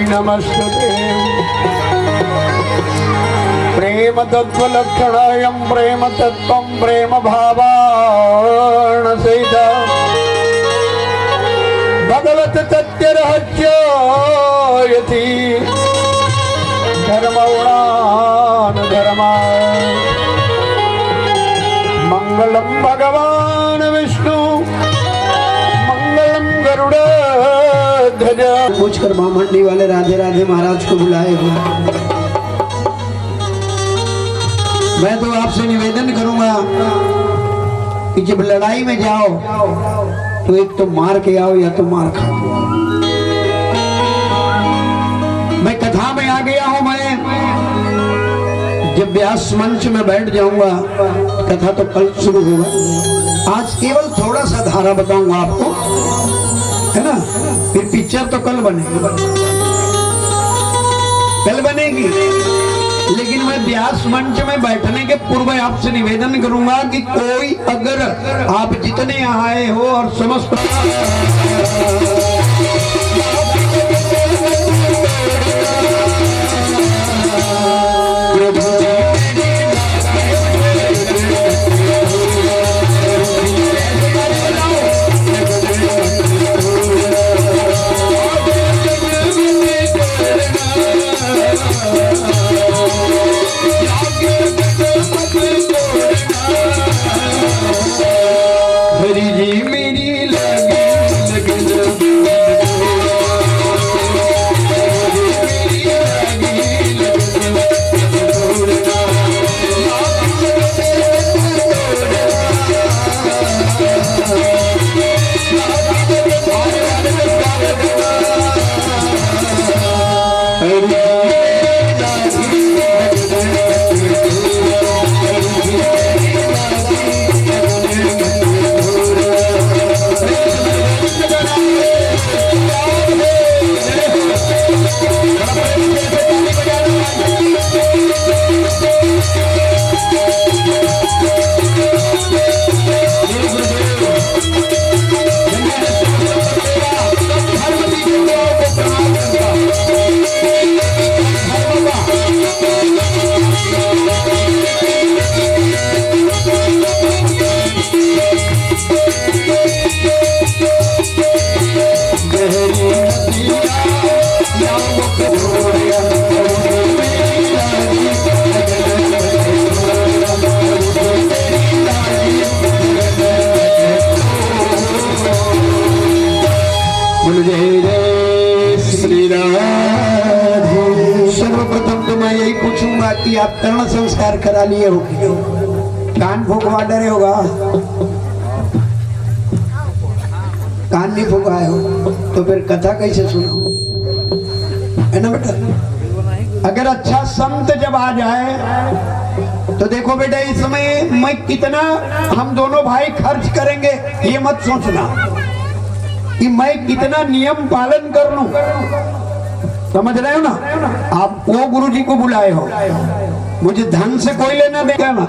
नमस्ते प्रेम तत्व लक्षणायं प्रेम तत्वं प्रेम भावाण सहित भगवत तत्व रहस्ययति धर्मौणान धर्मा मंगलम भगवान विष्णु मंगलम गरुड़ ध्वज। पूछकर महामंडी वाले राधे राधे महाराज को बुलाए हुए। मैं तो आपसे निवेदन करूंगा कि जब लड़ाई में जाओ तो एक तो मार के आओ या तो मार खाओ। मैं कथा में आ गया हूं। मैं जब व्यास मंच में बैठ जाऊंगा कथा तो कल शुरू होगा। आज केवल थोड़ा सा धारा बताऊंगा आपको, है ना। फिर पिक्चर तो कल बनेगी, कल बनेगी। लेकिन मैं व्यास मंच में बैठने के पूर्व आपसे निवेदन करूंगा कि कोई अगर आप जितने आए हो और समस्त कि आप तर्ण संस्कार करा लिए हो, कान फूकवा डरे होगा, कान नहीं फूकाए हो तो फिर कथा कैसे सुनो, है ना बेटा। अगर अच्छा संत जब आ जाए तो देखो बेटा इस समय मैं कितना हम दोनों भाई खर्च करेंगे ये मत सोचना कि मैं कितना नियम पालन कर लूं, समझ रहे हो ना। आप वो गुरुजी को बुलाए हो, मुझे धन से कोई लेना देगा ना,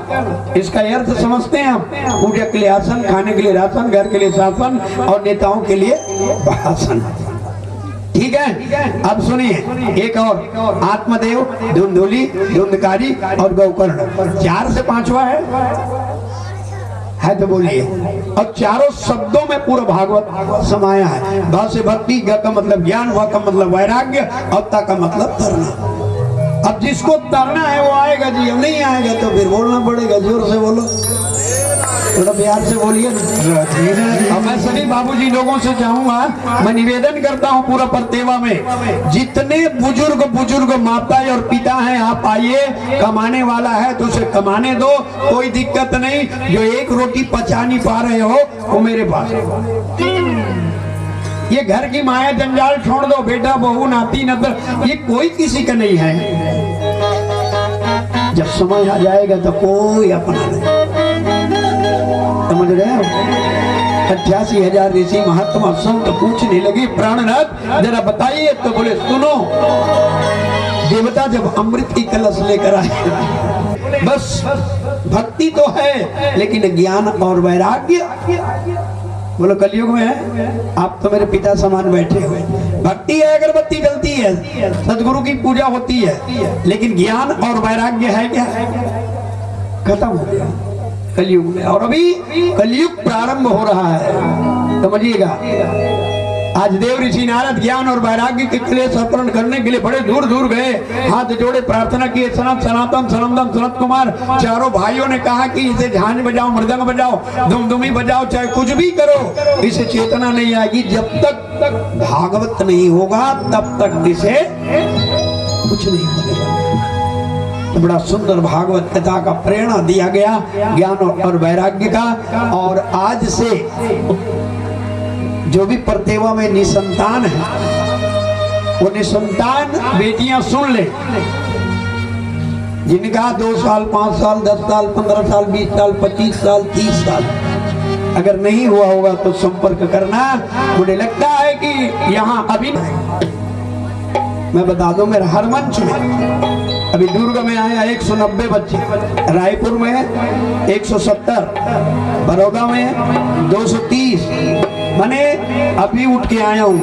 इसका अर्थ समझते हैं हम। पूजा के लिए आसन, खाने के लिए राशन, घर के लिए शासन और नेताओं के लिए भाषण। ठीक है, अब सुनिए एक और आत्मदेव, धुंधुली, धुंधकारी और गौकर्ण, 4 से 5वां है तो बोलिए। और चारों शब्दों में पूरा भागवत समाया है। भ से भक्ति, ग का मतलब ज्ञान, व का मतलब वैराग्य और त का मतलब तरना। अब जिसको तरना है वो आएगा जी, अब नहीं आएगा तो फिर बोलना पड़ेगा। जोर से बोलो, थोड़ा प्यार से बोलिए ना। अब मैं सभी बाबूजी लोगों से चाहूंगा, मैं निवेदन करता हूं पूरा परतेवा में जितने बुजुर्ग माता और पिता हैं, आप आइए। कमाने वाला है तो उसे कमाने दो, कोई दिक्कत नहीं। जो एक रोटी पचा नहीं पा रहे हो वो मेरे पास, ये घर की माया जंजाल छोड़ दो। बेटा बहू नाती नतर ये कोई किसी का नहीं है। जब समय आ जाएगा तो कोई अपना नहीं, समझ रहे हो। 88,000 ऋषि महात्मा संत पूछने लगे, प्राणनाथ जरा बताइए। तो बोले सुनो, देवता जब अमृत की कलश लेकर आए, बस भक्ति तो है लेकिन ज्ञान और वैराग्य बोलो कलयुग में है। आप तो मेरे पिता समान बैठे हुए, भक्ति है, अगरबत्ती जलती है, सदगुरु की पूजा होती है, लेकिन ज्ञान और वैराग्य है क्या? खत्म हो गया कलयुग में। और अभी कलयुग प्रारंभ हो रहा है, समझिएगा। आज देव ऋषि नारद ज्ञान और वैराग्य के क्लेश हरण करने के लिए बड़े दूर दूर गए, हाथ जोड़े प्रार्थना किए। सनातन सनंदन सनत कुमार चारों भाइयों ने कहा कि इसे झांझ बजाओ, मृदंग बजाओ, धुमधुमी बजाओ, चाहे कुछ भी करो, इसे चेतना नहीं आएगी। जब तक भागवत नहीं होगा तब तक इसे कुछ नहीं मिलेगा। तो बड़ा सुंदर भागवत कथा का प्रेरणा दिया गया, ज्ञान और वैराग्य का। और आज से जो भी परतेवा में निसंतान है, वो निसंतान बेटियां सुन ले, जिनका 2 साल 5 साल 10 साल 15 साल 20 साल 25 साल 30 साल अगर नहीं हुआ होगा तो संपर्क करना। मुझे लगता है कि यहाँ अभी मैं बता दूं, मेरा हर मंच में अभी दुर्ग में आया 190 बच्चे, रायपुर में 170, बड़ौदा में 230, मैंने अभी उठ के आया हूँ।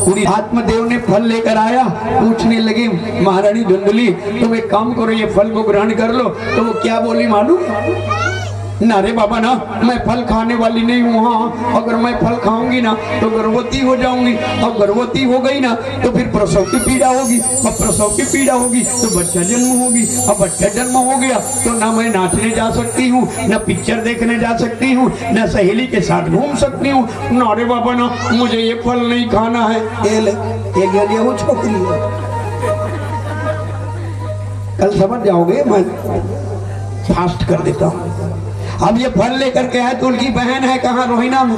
पूरी आत्मदेव ने फल लेकर आया, पूछने लगी महारानी धुंधली तुम एक काम करो, ये फल को ग्रहण कर लो। तो वो क्या बोली मालूम? ना रे बाबा ना, मैं फल खाने वाली नहीं हूँ। हाँ, अगर मैं फल खाऊंगी ना तो गर्भवती हो जाऊंगी, और गर्भवती हो गई ना तो फिर प्रसव की पीड़ा होगी, और प्रसव की पीड़ा होगी तो बच्चा जन्म होगी, अब बच्चा जन्म हो गया तो ना मैं नाचने जा सकती हूँ, ना पिक्चर देखने जा सकती हूँ, ना सहेली के साथ घूम सकती हूँ। ना रे बाबा ना, मुझे ये फल नहीं खाना है। ये वो छोकरी है, कल समझ जाओगे, मैं फास्ट कर देता हूँ। अब ये फल लेकर के आए तो उनकी बहन है कहाँ? रोहिणा में।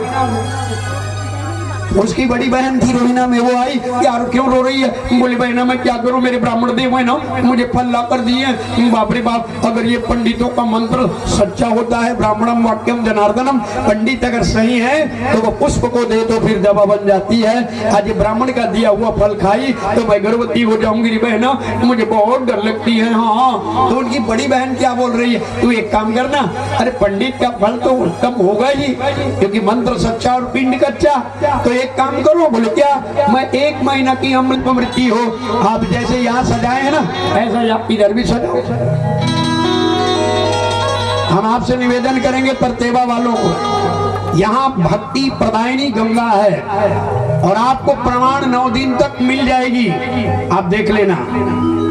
उसकी बड़ी बहन थी रोहिणा में, वो आई, यार क्यों रो रही है? बोली बहना मैं क्या करूं, मेरे ब्राह्मण देव है ना, मुझे फल ला कर दिए। बाप रे बाप, अगर ये पंडितों का मंत्र सच्चा होता है, ब्राह्मणम वाक्यम जनार्दनम, पंडित अगर सही है तो वो पुष्प को दे तो फिर दवा बन जाती है। आज ब्राह्मण का दिया हुआ फल खाई तो मैं गर्भवती हो जाऊंगी बहना, मुझे बहुत डर लगती है। हाँ, तो उनकी बड़ी बहन क्या बोल रही है, तू एक काम करना, अरे पंडित का फल तो उत्तम होगा ही, क्योंकि मंत्र सच्चा और पिंड कच्चा। तो एक काम करो। बोले क्या? मैं 1 महीना की अमृति हो, आप जैसे यहाँ सजाए हैं ना, ऐसा आप इधर भी सजाओ। हम आपसे निवेदन करेंगे परतेवा वालों को, यहाँ भक्ति प्रदायिनी गंगा है और आपको प्रमाण 9 दिन तक मिल जाएगी, आप देख लेना।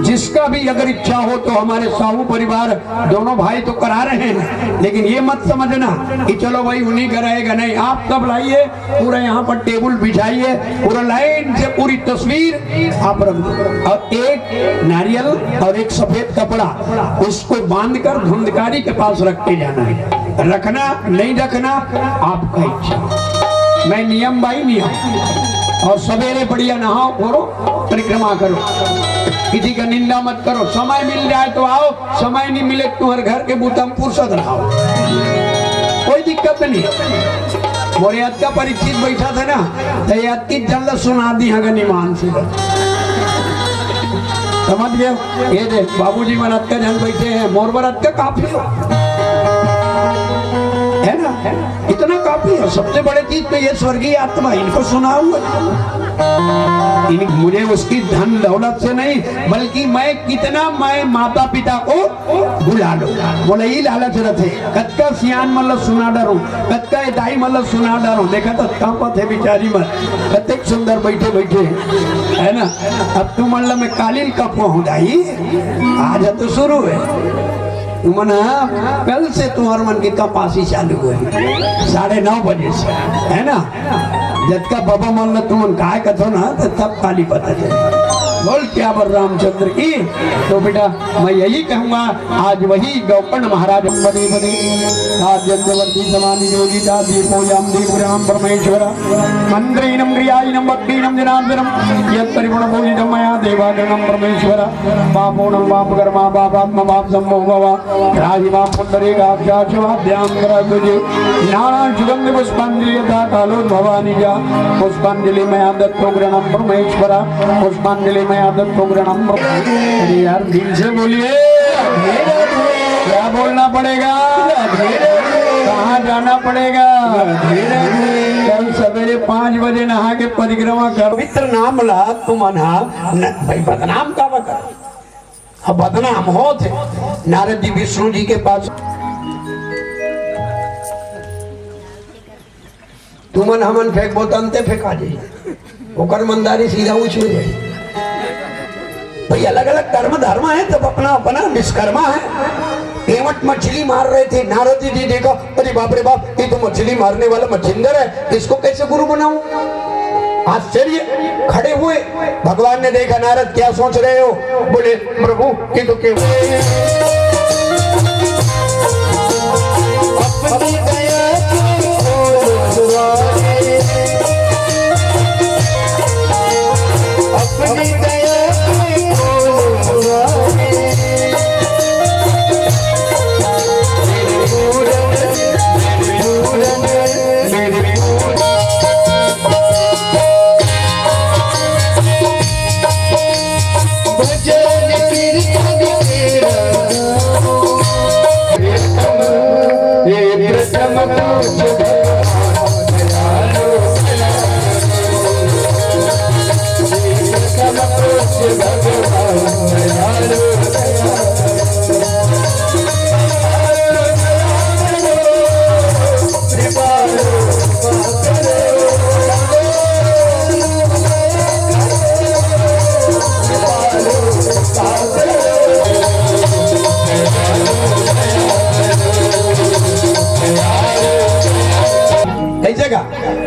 जिसका भी अगर इच्छा हो तो हमारे साहू परिवार दोनों भाई तो करा रहे हैं, लेकिन ये मत समझना कि चलो भाई उन्हीं कराएगा, नहीं। आप सब लाइए, पूरा यहाँ पर टेबल बिछाइए, पूरा लाइन से पूरी तस्वीर आप रख दो, और एक नारियल और एक सफेद कपड़ा उसको बांधकर धुंधकारी के पास रख के जाना है। रखना नहीं रखना आपका इच्छा, मैं नियम भाई नियम। और सवेरे बढ़िया नहाओ, करो परिक्रमा करो, किसी का निंदा मत करो। समय मिल जाए तो आओ, समय नहीं मिले तुम्हारे घर के बूतम फुर्सत रहो, कोई दिक्कत नहीं। मोरे याद का परिचित बैठा था ना, तो याद की जल्द सुना दी ईमान से, समझ गए? ये देख बाबूजी मनत का जन बैठे हैं, मोरबरत का काफी है ना, इतना काफी है। सबसे बड़े चीज तो ये स्वर्गीय आत्मा, इनको सुना हुआ। मुझे उसकी धन दौलत से नहीं, बल्कि मैं माता पिता को बुला लो, बोले ये लालच रथे। कत्का सियान मतलब सुना डरो, कत्का दाई मतलब सुना डरो। देखा तो कहाँ थे बेचारी मत, कत्ते सुंदर बैठे बैठे है ना। अब तू मतलब में कालिल का पहुंच आई, आज तो शुरू है। मना कल से तुम्हारे मन की कपासी चालू हुई 9:30 बजे से, है ना। जब का बाबा मान लो तुम काय कथो ना, तो तब खाली पता चले। बोल क्या बर रामचंद्र की। तो बेटा मैं यही कहूँगा, आज वही गौकर्ण महाराज राज्यवर्ती समानी योगी दीपोयाम दीपुराम परमेश्वर मंत्रीनम क्रियायिनम भक्तिनम जनार्दनम यत्परिगुण पूजितम मया देवागणम परमेश्वर पापोणम पापकर्मा पापात्म पाप संभो भव राजिमा पुंडरीकाक्षाक्षवाभ्याम करगुजे नाना सुगंध पुष्पांजलि यथा कालोद्भवानि जा पुष्पांजलि मया दत्तो ग्रणम परमेश्वर पुष्पांजलि मया दत्तो ग्रणम। अरे यार दिल से बोलिए, क्या बोलना पड़ेगा? कहाँ जाना पड़ेगा? धीरे धीरे कल सवेरे 5 बजे नहा के परिक्रमा कर। पवित्र नाम ला तुम भाई बदनाम का बता। अब बदनाम हो थे। नारद जी विष्णु जी के पास तुमन हमन फेंकबो तंते फेंका जाइए, ओकर मंदारी सीधा उछ में जाए। भाई अलग अलग कर्म धर्म है, तब अपना अपना विश्वकर्मा है। केवट मछली मार रहे थे, नारद जी देखा, अरे बाप रे बाप, ये तो मछली मारने वाला मच्छिंदर है, इसको कैसे गुरु बनाऊं? आश्चर्य, खड़े हुए। भगवान ने देखा, नारद क्या सोच रहे हो? बोले प्रभु ये तो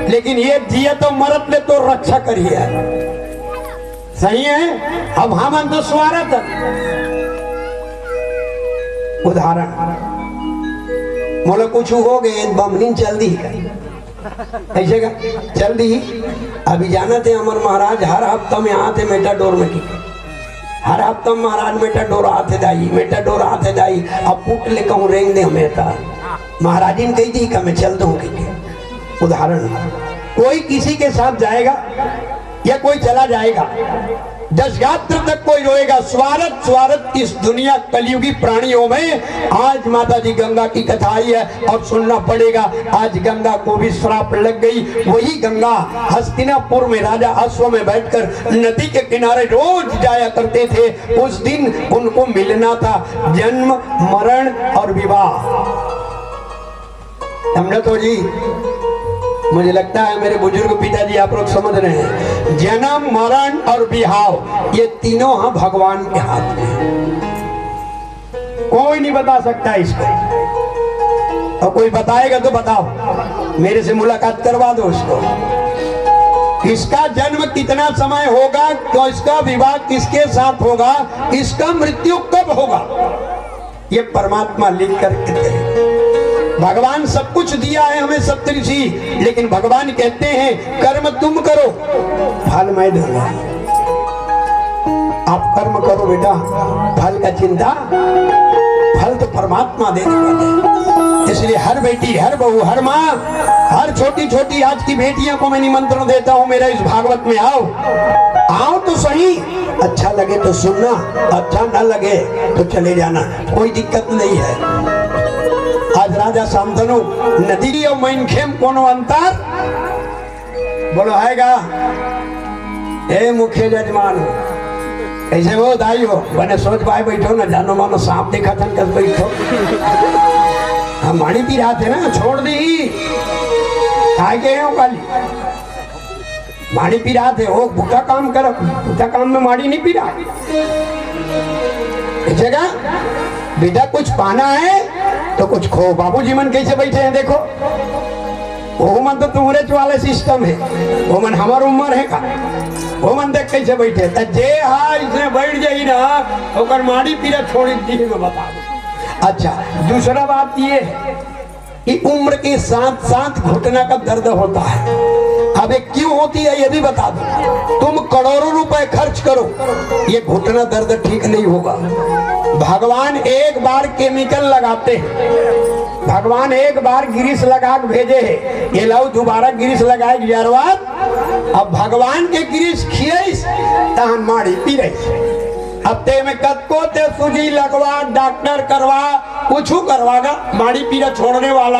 लेकिन ये दिया तो मरत ले तो रक्षा करिए, सही है। अब हम तो स्वागत उदाहरण मोला कुछ हो गए बमनी चल दी ऐसे का चल दी। अभी जाना थे अमर महाराज हर हफ्ता में आते मेटाडोर में की, हर हफ्ता महाराज मेटाडोर आते दाई, मेटाडोर आते दाई। अब पुट ले कहूँ रेंग दे हमें महाराज जी ने कही थी कि मैं चल दूँ। उदाहरण, कोई किसी के साथ जाएगा या कोई चला जाएगा, 10 यात्र तक कोई रोएगा। स्वार्थ स्वार्थ इस दुनिया कलयुगी प्राणियों में आज माता जी गंगा की कथा आई है और सुनना पड़ेगा। आज गंगा को भी श्राप लग गई। वही गंगा हस्तिनापुर में राजा अश्व में बैठकर नदी के किनारे रोज जाया करते थे। उस दिन उनको मिलना था जन्म मरण और विवाह। हमने तो जी मुझे लगता है मेरे बुजुर्ग पिताजी आप लोग समझ रहे हैं, जन्म मरण और विवाह ये तीनों हैं भगवान के हाथ में। कोई नहीं बता सकता इसको, और कोई बताएगा तो बताओ, मेरे से मुलाकात करवा दो उसको। इसका जन्म कितना समय होगा, तो इसका विवाह किसके साथ होगा, इसका मृत्यु कब होगा, ये परमात्मा लिख करके दे। भगवान सब कुछ दिया है हमें सप्तऋषि, लेकिन भगवान कहते हैं कर्म तुम करो फल मैं दूंगा। आप कर्म करो बेटा, फल का चिंता, फल तो परमात्मा देने वाले। इसलिए हर बेटी, हर बहू, हर माँ, हर छोटी छोटी आज की बेटियों को मैं निमंत्रण देता हूँ, मेरा इस भागवत में आओ। आओ तो सही, अच्छा लगे तो सुनना, अच्छा ना लगे तो चले जाना, कोई दिक्कत नहीं है। आज राजा शांतनु नदी और मैनखेम कोनो अंतर बोलो हैगा? ए मुख्य जजमान ऐसे वो दाई हो बने सोच पाए बैठो ना, जानो मानो सांप देखा था कल बैठो। हम माड़ी पी रहा थे ना, छोड़ दी खाए गए हो काली माड़ी पी रहा थे। वो भूखा काम करो, भूखा काम में माड़ी नहीं पी रहा। जगह बेटा कुछ पाना है तो कुछ खो। बाबूजी मन कैसे बैठे हैं देखो, वो मन तो तुम्हारे वाले सिस्टम है, वो मन हमार उम्र है का, वो मन देख कैसे बैठे। जे हाँ इसने बैठ जाई ना तो माड़ी पीरा छोड़ दी मैं बता दू। अच्छा दूसरा बात ये है कि उम्र के साथ साथ घुटना का दर्द होता है। अब क्यों होती है ये भी बता दो। तुम करोड़ों रुपए खर्च करो, ये घुटना दर्द ठीक नहीं होगा। भगवान एक बार केमिकल लगाते हैं, भगवान एक बार ग्रीस लगा के भेजे है, ये लो दोबारा ग्रीस लगाए जरवात। अब भगवान के ग्रीस खिएस तहन माड़ी पी रही। अब ते में कतको ते सूजी लगवा, डॉक्टर करवा, कुछ करवागा माड़ी पीरा छोड़ने वाला।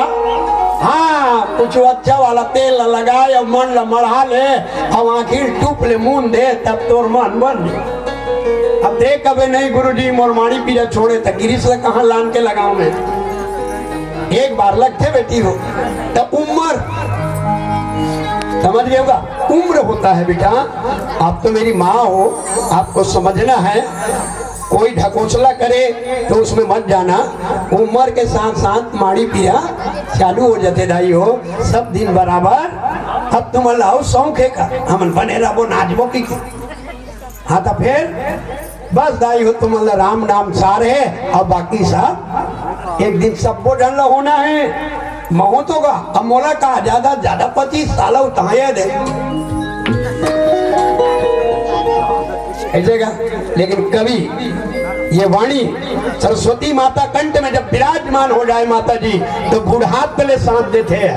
हाँ कुछ अच्छा वाला तेल लगाए और मन ला मढ़ा ले और आखिर टूप ले मुन दे तब तोर मन बन जाए। अब देख कभी नहीं गुरुजी मोर माड़ी पीरा छोड़े तो गिरीश ले कहाँ लान के लगाऊं मैं। एक बार लगते बेटी हो तब उम्र समझ गए होगा, उम्र होता है बेटा। आप तो मेरी माँ हो, आपको समझना है। कोई ढकोसला करे तो उसमें मत जाना। उम्र के साथ साथ माड़ी पीरा चालू हो जाते दाई हो, सब दिन बराबर। अब तुम लाओ शौक है का हम बने रहो नाचबो की। हाँ तो फिर बस दाई हो तुम राम नाम सार है और बाकी सब एक दिन सबको डंडा होना है। महो तो का अमोला का ज्यादा 25 साल उताया दे ऐसे का। लेकिन कभी ये वाणी सरस्वती माता कंठ में जब विराजमान हो जाए माता जी तो बुढ़ात पहले साथ देते हैं।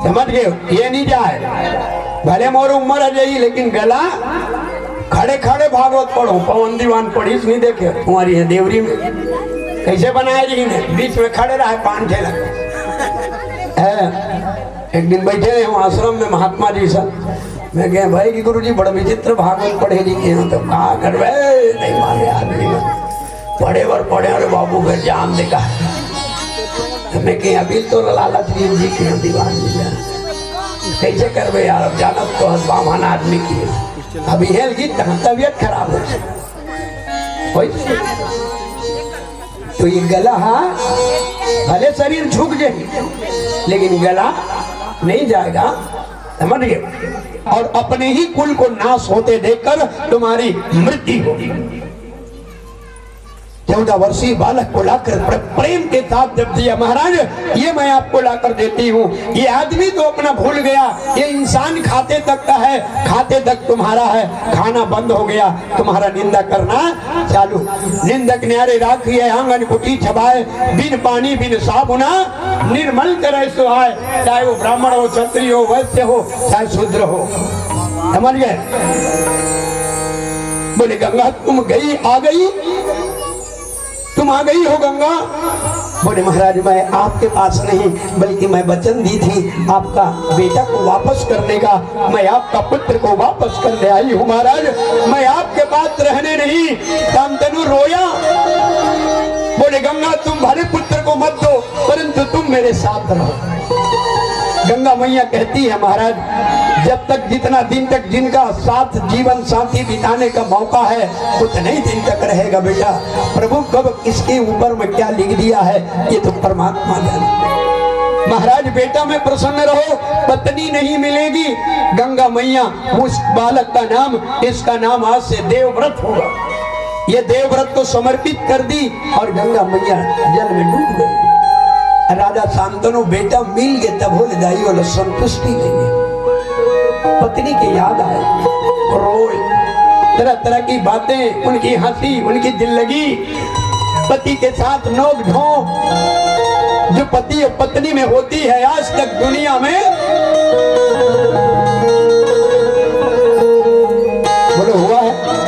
समझ गए, ये नहीं जाए भले मोर उम्र आ जाई लेकिन गला खड़े खड़े भागवत पढ़ो। पवन दीवान पढ़ी नहीं देखे तुम्हारी है देवरी में कैसे बनाया जी ने बीच में खड़े रहा पान ठेला। एक दिन बैठे रहे हम आश्रम में महात्मा जी सब, मैं कह भाई कि गुरुजी बड़ा विचित्र भागवत पढ़े जी के तो कहा कर नहीं मारे आदमी पढ़े वर पढ़े अरे बाबू घर जान देखा। मैं कह अभी तो लाला जी के दीवान कैसे करवे यार, अब जाना तो बामान आदमी की अभी हेल की तबीयत खराब हो तो ये गला हाँ भले शरीर झुक जाए लेकिन गला नहीं जाएगा। समझ गए, और अपने ही कुल को नाश होते देखकर तुम्हारी मृत्यु होगी। 14 वर्षीय बालक को लाकर प्रेम के साथ जब दिया महाराज ये मैं आपको लाकर देती हूँ। ये आदमी तो अपना भूल गया, ये इंसान खाते तक का है, खाते तक तुम्हारा है, खाना बंद हो गया तुम्हारा निंदा करना चालू। निंदक न्यारे राखिए आंगन कुटी छबाए, बिन पानी बिन साबुना निर्मल करे सुहाए। चाहे वो ब्राह्मण हो, क्षत्रिय हो, वैश्य हो, चाहे शूद्र हो। समझ गए, बोले गंगा तुम गई आ गई, तुम आ गई हो गंगा। बोले महाराज मैं आपके पास नहीं बल्कि मैं वचन दी थी आपका बेटा को वापस करने का, मैं आपका पुत्र को वापस करने आई हूँ महाराज। मैं आपके पास रहने नहीं। शांतनु रोया। बोले गंगा तुम भले पुत्र को मत दो परंतु तुम मेरे साथ रहो। गंगा मैया कहती है महाराज जब तक जितना दिन तक जिनका साथ जीवन साथी बिताने का मौका है उतने ही दिन तक रहेगा बेटा। प्रभु कब किसके ऊपर में क्या लिख दिया है ये तो परमात्मा जाने। महाराज बेटा में प्रसन्न रहो, पत्नी नहीं मिलेगी। गंगा मैया उस बालक का नाम, इसका नाम आज से देवव्रत होगा। ये देवव्रत को समर्पित कर दी और गंगा मैया जल में डूब गई। राजा शांतनु बेटा मिल गए तब बोले दाई वाला संतुष्टि नहीं है। पत्नी की याद आए, रोए, तरह तरह की बातें, उनकी हंसी, उनकी दिल लगी, पति के साथ नोक झोंक जो पति और पत्नी में होती है आज तक दुनिया में बोलो हुआ है।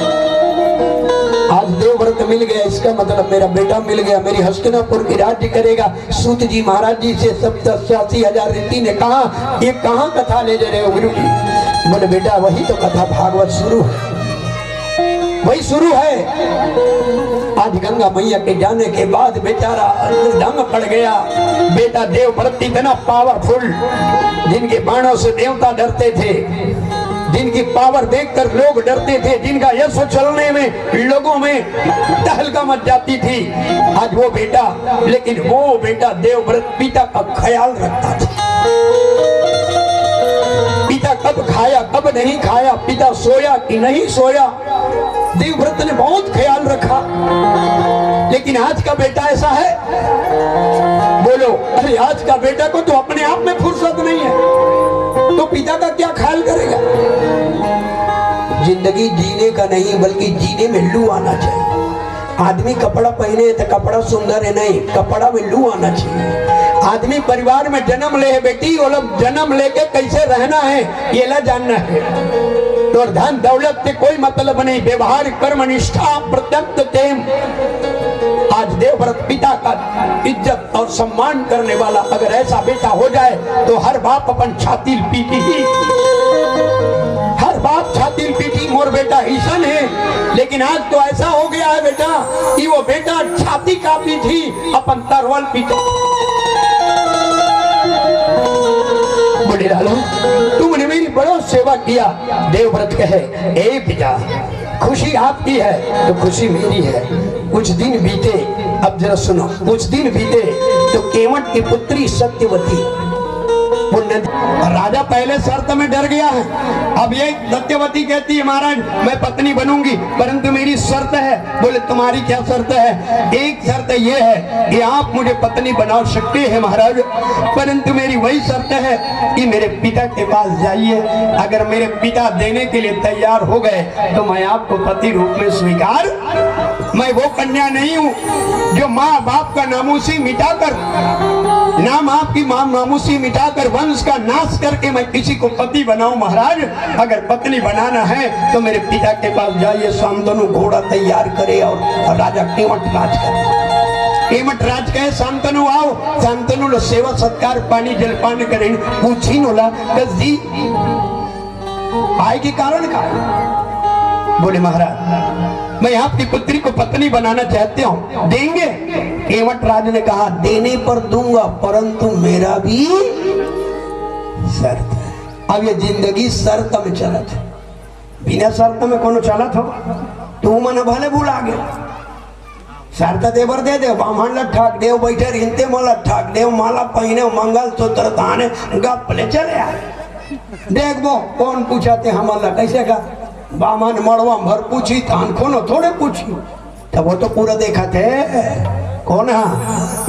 आज देवव्रत मिल गया इसका मतलब मेरा बेटा मिल गया, मेरी हस्तिनापुर की राज्य करेगा। सूत जी महाराज जी से 87,000 रीति ने कहा ये कहाँ कथा ले जा रहे हो गुरु जी। बोले बेटा वही तो कथा भागवत शुरू है, वही शुरू है। आज गंगा मैया के जाने के बाद बेचारा दंग पड़ गया। बेटा देवव्रत इतना पावरफुल, जिनके बाणों से देवता डरते थे, जिनकी पावर देखकर लोग डरते थे, जिनका यश चलने में लोगों में तहलका मच जाती थी, आज वो बेटा, लेकिन वो बेटा देवव्रत पिता का ख्याल रखता था। पिता कब खाया कब नहीं खाया, पिता सोया कि नहीं सोया, देवव्रत ने बहुत ख्याल रखा। लेकिन आज का बेटा ऐसा है, बोलो अरे आज का बेटा को तो अपने आप में फुर्सत नहीं है तो पिता का क्या ख्याल करेगा। जिंदगी जीने का नहीं बल्कि जीने में लू आना चाहिए। आदमी कपड़ा पहने तो कपड़ा सुंदर है नहीं, कपड़ा में लू आना चाहिए। आदमी परिवार में जन्म ले है बेटी, वो लोग जन्म लेके कैसे रहना है ये ला जानना है। तो धन दौलत से कोई मतलब नहीं, व्यवहार कर्म निष्ठा प्रत्यक्ष प्रेम। आज देवव्रत पिता का इज्जत और सम्मान करने वाला अगर ऐसा बेटा हो जाए तो हर बाप अपन छाती पीटी ही, हर बाप छाती पीटी मोर बेटा ईशन है। लेकिन आज तो ऐसा हो गया है बेटा कि वो बेटा छाती का पीटी अपन तरवल पीटे। बोले लालू तुमने मेरी बड़ा सेवा किया। देवव्रत कहे ए पिता खुशी आपकी है तो खुशी मेरी है। कुछ दिन बीते, अब जरा सुनो, कुछ दिन बीते तो केवट की पुत्री सत्यवती राजा पहले शर्त में डर गया है। अब ये सत्यवती कहती है महाराज मैं पत्नी बनूंगी परंतु मेरी शर्त है। बोले तुम्हारी क्या शर्त है? एक शर्त ये है कि आप मुझे पत्नी बना सकते हैं महाराज, परंतु मेरी वही शर्त है कि मेरे पिता के पास जाइए। अगर मेरे पिता देने के लिए तैयार हो गए तो मैं आपको पति रूप में स्वीकार। मैं वो कन्या नहीं हूँ जो माँ बाप का नामूसी मिटाकर, नाम आपकी मां नामूसी मिटाकर वंश का नाश करके मैं किसी को पति बनाऊं महाराज। अगर पत्नी बनाना है तो मेरे पिता के पास जाइए, शांतनु घोड़ा तैयार करे और राजा केवट राज करे। केवट राज कहे शांतनु आओ, शांतनु लो सेवा सत्कार पानी जलपान करें पूछी नोला जी आय के कारण का। बोले महाराज मैं आपकी पुत्री को पत्नी बनाना चाहते हूँ, देंगे? केवट राज ने कहा देने पर दूंगा परंतु मेरा भी शर्त है। अब ये जिंदगी शर्त में चला था, बिना शर्त में कौन चला था? तू मन भले भूला गया। शर्त देवर दे दे बामण लठाक देव बैठे रिंते मला ठाक देव माला पहने मंगल सूत्र ताने गप ले चले आए। देख वो कौन पूछा थे हमारा कैसे का बामन मड़वा भर पूछी तान खोनो थोड़े पूछी, तब वो तो पूरा देखा थे कौन है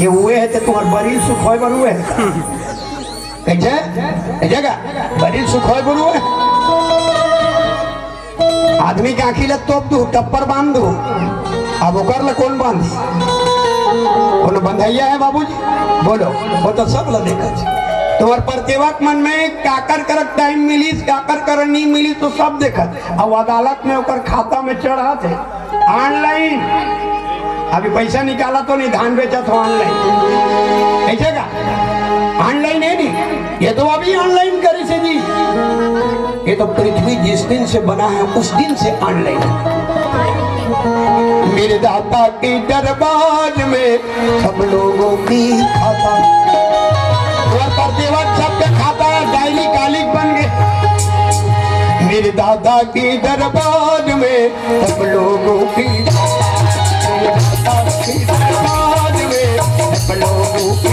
ये हुए है तुम्हारे बड़ी सुखोय पर हुए कैसे जगह बड़ी सुखोय पर हुए। आदमी के आखिर तोप दू टप्पर बांध दू, अब ओकर कौन बांधी? कौन बंधैया है बाबूजी? बोलो वो तो सब ला देखा तुम्हार प्रतिवक मन में काकर करक टाइम मिली काकर कर नहीं मिली तो सब देखत। अब अदालत में ओकर खाता में चढ़ा थे ऑनलाइन, अभी पैसा निकाला तो नहीं धान बेचा था ऑनलाइन ऐसे का ऑनलाइन है नहीं, ये तो अभी ऑनलाइन करे से जी। ये तो पृथ्वी जिस दिन से बना है उस दिन से ऑनलाइन है। मेरे दाता के दरबार में सब लोगों की खाता सबके खाता डायरी कालिक बन गए। मेरे दादा के दरबार में सब लोगों की दरबार में सब लोगों की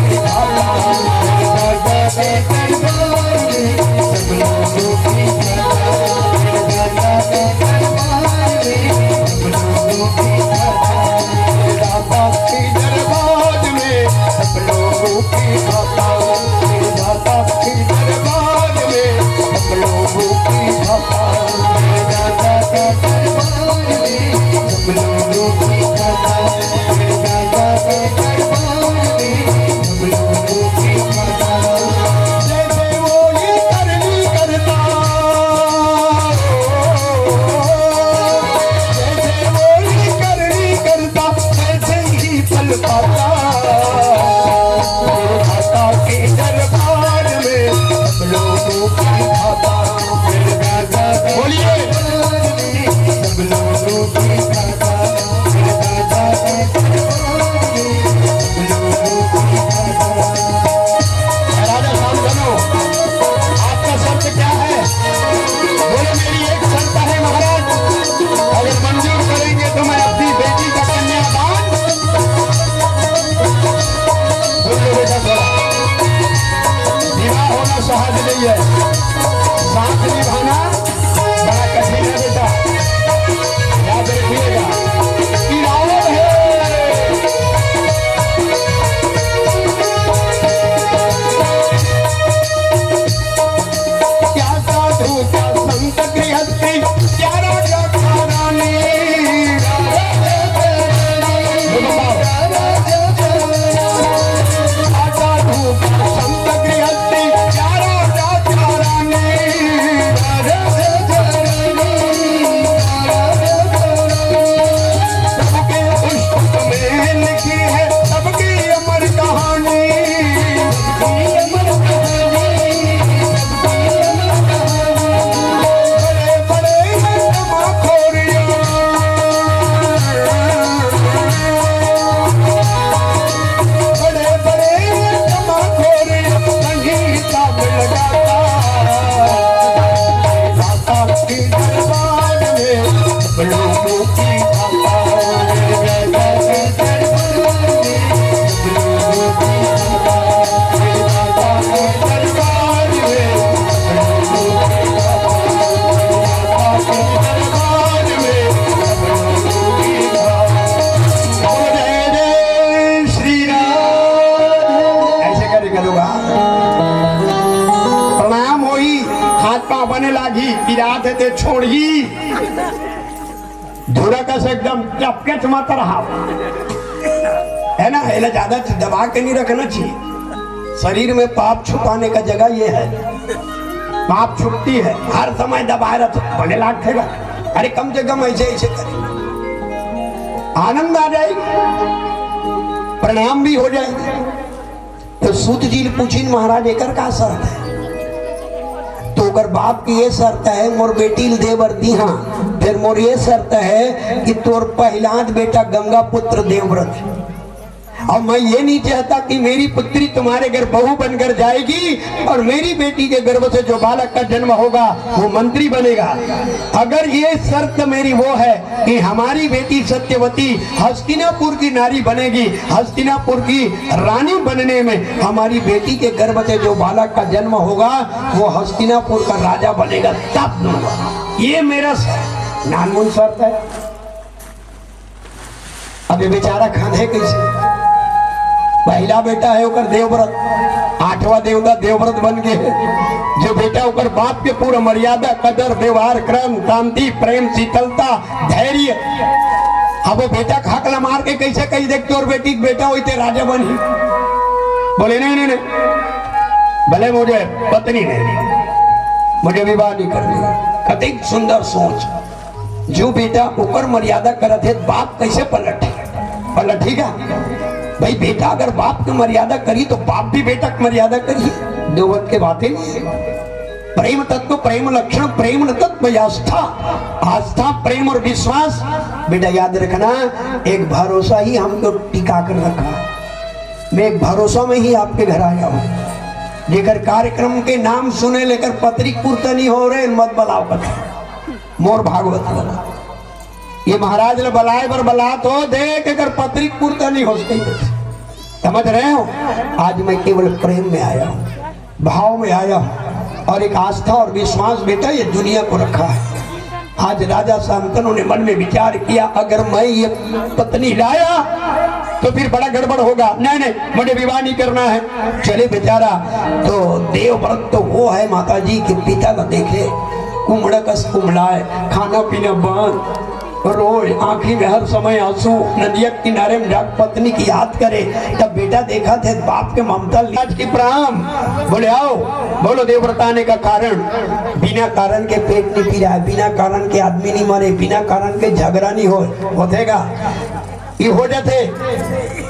पिरात है ते छोड़ी धूरा का से एकदम चपके मत रहा है ना। इला ज्यादा दबा के नहीं रखना चाहिए। शरीर में पाप छुपाने का जगह ये है, पाप छुपती है हर समय दबाए रखो बड़े लागेगा। अरे कम से कम ऐसे ऐसे करें, आनंद आ जाएगी, प्रणाम भी हो जाएगी। तो सूत जी पूछी महाराज एकर का शर्त है? तो अगर बाप की ये शर्त है मोर बेटी देवर दीहा, फिर मोर ये शर्त है कि तोर पहलाद बेटा गंगा पुत्र देवव्रत। और मैं ये नहीं चाहता कि मेरी पुत्री तुम्हारे घर बहू बनकर जाएगी और मेरी बेटी के गर्भ से जो बालक का जन्म होगा वो मंत्री बनेगा। अगर ये शर्त मेरी वो है कि हमारी बेटी सत्यवती हस्तिनापुर की नारी बनेगी, हस्तिनापुर की रानी बनने में हमारी बेटी के गर्भ से जो बालक का जन्म होगा वो हस्तिनापुर का राजा बनेगा, तब दूंगा। ये मेरा नानमुन शर्त है। अब ये बेचारा खाने कैसे? पहला बेटा है ओकर देवव्रत, 8वां देवता देवव्रत बन गए। जो बेटा ओकर बाप के पूरा मर्यादा कदर व्यवहार क्रम शांति प्रेम शीतलता धैर्य। अब वो बेटा खाकला मार के कैसे कही देखते और बेटी बेटा होते राजा बनी। बोले नहीं नहीं नहीं, भले मुझे पत्नी नहीं, मुझे विवाह नहीं करनी। कति सुंदर सोच। जो बेटा ऊपर मर्यादा करत है बाप कैसे पलटेगा भाई। बेटा अगर बाप की मर्यादा करी तो बाप भी बेटा की मर्यादा करिए। दो वक्त के बातें नहीं। प्रेम तत्व प्रेम लक्षण प्रेम तत्व आस्था, आस्था प्रेम और विश्वास। बेटा याद रखना, एक भरोसा ही हमको टिका कर रखा। मैं एक भरोसा में ही आपके घर आया हूँ। लेकर कार्यक्रम के नाम सुने लेकर पत्रिक पूर्ता नहीं हो रहे मत बलाव कर मोर भागवत वाला। ये महाराज ने बलाए पर बला तो देख अगर पत्रिक पूर्ता नहीं हो सकती। समझ रहे हो? आज मैं केवल प्रेम में आया हूँ, भाव में आया हूँ और एक आस्था और विश्वास बेटा ये दुनिया को रखा है। आज राजा शांतनु ने मन में विचार किया अगर मैं ये पत्नी लाया तो फिर बड़ा गड़बड़ होगा। नहीं नहीं, मुझे विवाह नहीं करना है। चले बेचारा तो देवव्रत तो वो है माता जी के पिता का देखे कुमड़ा कस कुमड़ाए, खाना पीना बंद, रोज आंखी में हर समय आंसू, नदिया किनारे में जाकर पत्नी की याद करे। तब बेटा देखा थे बाप के ममता आज की प्राण। बोले आओ, बोलो देवव्रत आने का कारण। बिना कारण के पेट नहीं पी रहा है, बिना कारण के आदमी नहीं मरे, बिना कारण के झगड़ा नहीं होतेगा। ये हो जाते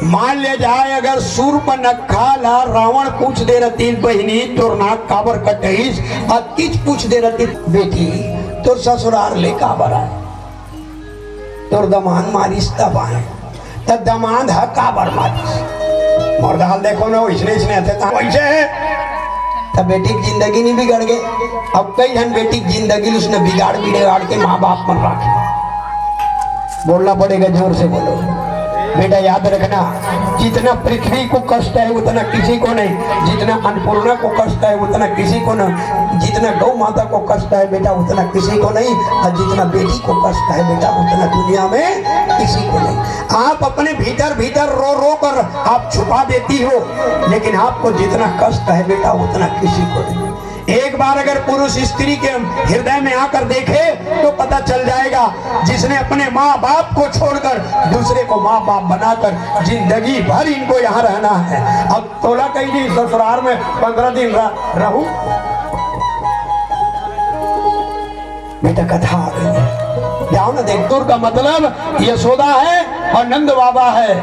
मान ले जाए अगर सूर पर नखा ला रावण पूछ दे रही बहनी तोर नाक काबर कटईस और किच पूछ दे रही बेटी तोर ससुरार ले काबर आए तोर दमान मारिस तब आए तब दमान है काबर मारिस मोर दाल देखो ना इसने वैसे है तब बेटी की जिंदगी नहीं बिगड़ गई। अब कई जन बेटी की जिंदगी उसने बिगाड़ के माँ बाप पर रखे। बोलना पड़ेगा, जोर से बोलो बेटा। याद रखना जितना पृथ्वी को कष्ट है उतना किसी को नहीं, जितना अन्नपूर्णा को कष्ट है उतना किसी को नहीं, जितना गौ माता को कष्ट है बेटा उतना किसी को नहीं, और जितना बेटी को कष्ट है बेटा उतना दुनिया में किसी को नहीं। आप अपने भीतर भीतर रो रो कर आप छुपा देती हो, लेकिन आपको जितना कष्ट है बेटा उतना किसी को नहीं। एक बार अगर पुरुष स्त्री के हृदय में आकर देखे तो पता चल जाएगा जिसने अपने माँ बाप को छोड़कर दूसरे को माँ बाप बनाकर जिंदगी भर इनको यहाँ रहना है। अब तोला कहीं नहीं ससुराल में 15 दिन रहूं। बेटा कथा आ गई है, जाओ ना देख। का मतलब यशोदा है और नंद बाबा है,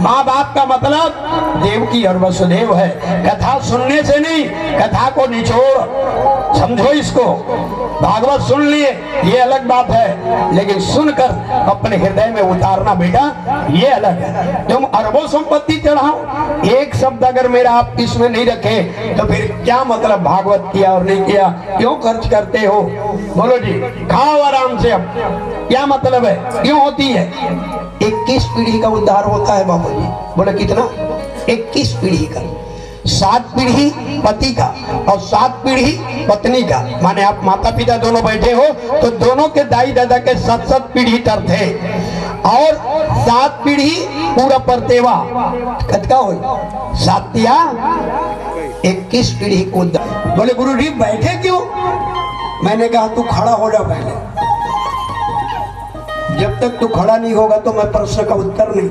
माँ बाप का मतलब देवकी और वसुदेव है। कथा सुनने से नहीं, कथा को निचोड़ समझो। इसको भागवत सुन लिए ये अलग बात है, लेकिन सुनकर अपने हृदय में उतारना बेटा ये अलग है। तुम अरबों संपत्ति चढ़ाओ, एक शब्द अगर मेरा आप इसमें नहीं रखे तो फिर क्या मतलब भागवत किया और नहीं किया, क्यों खर्च करते हो? बोलो जी, खाओ आराम से। अब क्या मतलब है, क्यों होती है? 21 पीढ़ी का उद्धार होता है बाबू जी। बोले कितना? 21 पीढ़ी का, 7 पीढ़ी पति का और 7 पीढ़ी पत्नी का। माने आप माता पिता दोनों बैठे हो तो दोनों के दाई दादा के 7 पीढ़ी तर थे और 7 पीढ़ी पूरा परतेवा कतका हो 7 या 21 पीढ़ी को। बोले गुरु जी बैठे क्यों? मैंने कहा तू खड़ा हो जा पहले, जब तक तू खड़ा नहीं होगा तो मैं प्रश्न का उत्तर नहीं।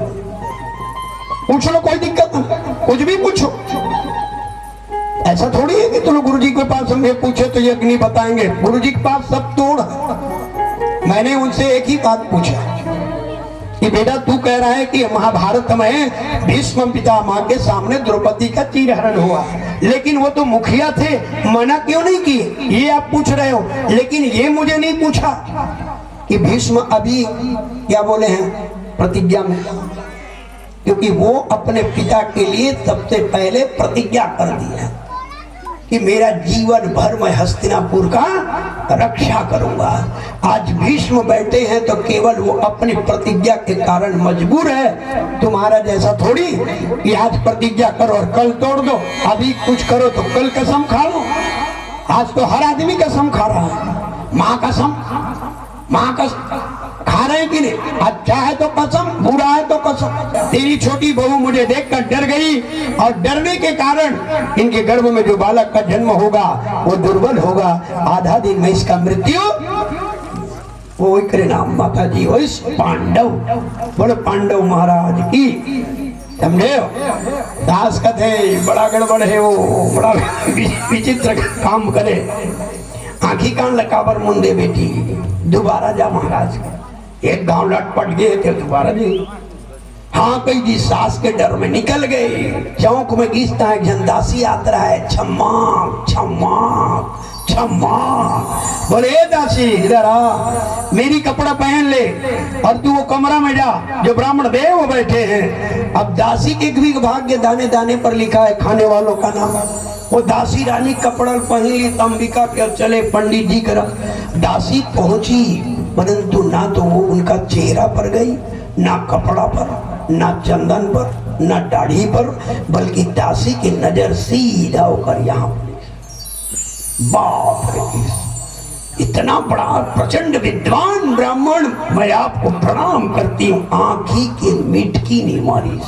पूछ लो, कोई दिक्कत नहीं, कुछ भी पूछो। ऐसा थोड़ी है कि चलो गुरुजी के पास हम ये पूछे तो ये नहीं बताएंगे। गुरुजी के पास सब तोड़ है। मैंने उनसे एक ही बात पूछा कि बेटा तू कह रहा है कि महाभारत में भीष्म पितामह के सामने द्रौपदी का चीरहरण हुआ, लेकिन वो तो मुखिया थे, मना क्यों नहीं किए, ये आप पूछ रहे हो। लेकिन ये मुझे नहीं पूछा कि भीष्म अभी क्या बोले हैं प्रतिज्ञा में, क्योंकि वो अपने पिता के लिए सबसे पहले प्रतिज्ञा कर दिया कि मेरा जीवन भर मैं हस्तिनापुर का रक्षा करूंगा। आज भीष्म बैठे हैं तो केवल वो अपनी प्रतिज्ञा के कारण मजबूर है, तुम्हारा जैसा थोड़ी कि आज प्रतिज्ञा करो और कल तोड़ दो, अभी कुछ करो तो कल कसम खा लो। आज तो हर आदमी कसम खा रहा है, माँ कसम खा रहे कि नहीं, अच्छा है तो कसम, बुरा है तो कसम। तेरी छोटी बहू मुझे देखकर डर गई और डरने के कारण इनके गर्भ में जो बालक का जन्म होगा वो दुर्बल होगा, आधा दिन में इसका मृत्यु वो करे नाम माता जी हो इस पांडव, बोले पांडव महाराज की, समझे। दास कथे बड़ा गड़बड़ है, वो बड़ा विचित्र काम करे। आखी कान लकाबर मुंडे बेटी दोबारा जा महाराज, एक गांव लटपट गए थे दोबारा जी। हाँ कई जी सास के डर में निकल गए, चौक में घिसता है जनदासी आता है, छम्मा छम्मा छम्मा, बोले दासी इधर आ, मेरी कपड़ा पहन ले और तू वो कमरा में जा जो ब्राह्मण देव वो बैठे हैं। अब दासी के भी भाग्य दाने दाने पर लिखा है खाने वालों का नाम। वो दासी रानी कपड़ा पहन ली, अंबिका के चले पंडित जी करा। दासी पहुंची, परंतु ना तो वो उनका चेहरा पर गई, ना कपड़ा पर, ना चंदन पर, ना दाढ़ी पर, बल्कि दासी की नजर सीधा होकर यहाँ पर। बाप रे, इतना बड़ा प्रचंड विद्वान ब्राह्मण, मैं आपको प्रणाम करती हूँ। आंखी की मिटकी नहीं मारी,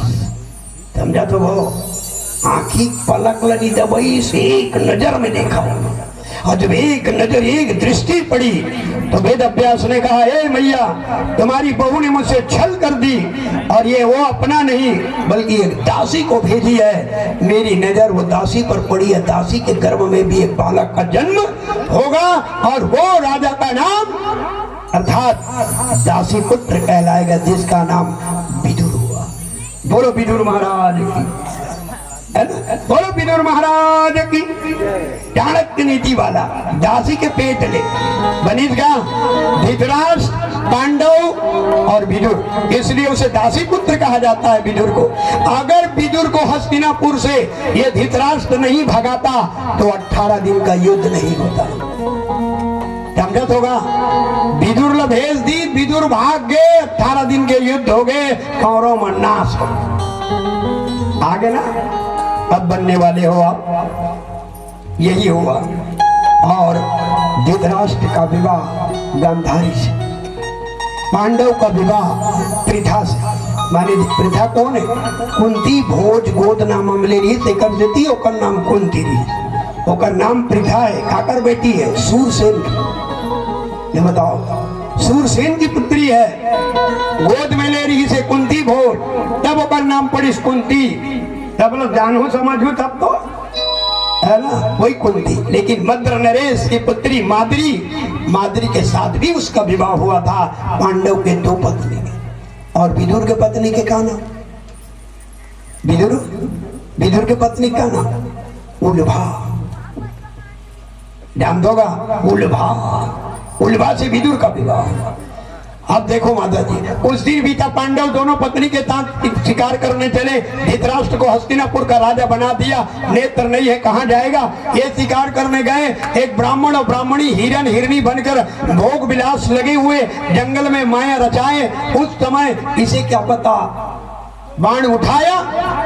समझा तो वो आंखी पलक लगी दबाई से एक नजर में देखा। और जब एक नजर एक दृष्टि पड़ी तो वेद अभ्यास ने कहा, ए मैया तुम्हारी बहू ने मुझसे छल कर दी और ये वो अपना नहीं बल्कि एक दासी को भेजी है। मेरी नजर वो दासी पर पड़ी है, दासी के गर्भ में भी एक बालक का जन्म होगा और वो राजा का नाम अर्थात दासी पुत्र कहलाएगा, जिसका नाम विदुर हुआ। बोलो विदुर महाराज की, बोलो विदुर महाराज की। चाणक्य नीति वाला दासी के पेट ले बनिष्का धृतराष्ट्र पांडव और विदुर, इसलिए उसे दासी पुत्र कहा जाता है विदुर को। अगर विदुर को हस्तिनापुर से ये धृतराष्ट्र नहीं भगाता तो 18 दिन का युद्ध नहीं होता, समझत होगा। विदुर ला भेज दी, विदुर भाग गए, 18 दिन के युद्ध हो गए, कौरव में नाश हो आगे ना। अब बनने वाले हो आप, यही हुआ। और धृतराष्ट्र का विवाह गांधारी से, पांडव का विवाह पृथा से। माने पृथा कौन है? कुंती भोज गोद नाम हम ले रही थे कर देती, ओकर नाम कुंती रही, ओकर नाम पृथा है, काकर बेटी है सूरसेन की। ये बताओ, सूरसेन की पुत्री है, गोद में ले रही से कुंती भोज, तब ओकर नाम पड़ी कुंती। तब लोग जानू समझू तब तो है ना, वही कुंती। लेकिन मद्र नरेश की पुत्री माद्री के साथ भी उसका विवाह हुआ था। पांडव के 2 पत्नी और विदुर के पत्नी के का नाम, विदुर के पत्नी का नाम उल्भा, ध्यान दोगा, उल्भा से विदुर का विवाह। अब देखो माता जी, उस दिन भी था पांडव दोनों पत्नी के साथ शिकार करने चले, धृतराष्ट्र को हस्तिनापुर का राजा बना दिया, नेत्र नहीं है कहाँ जाएगा। ये शिकार करने गए, एक ब्राह्मण और ब्राह्मणी हिरन हिरनी बनकर भोग विलास लगे हुए जंगल में माया रचाए। उस समय इसे क्या पता, बाण उठाया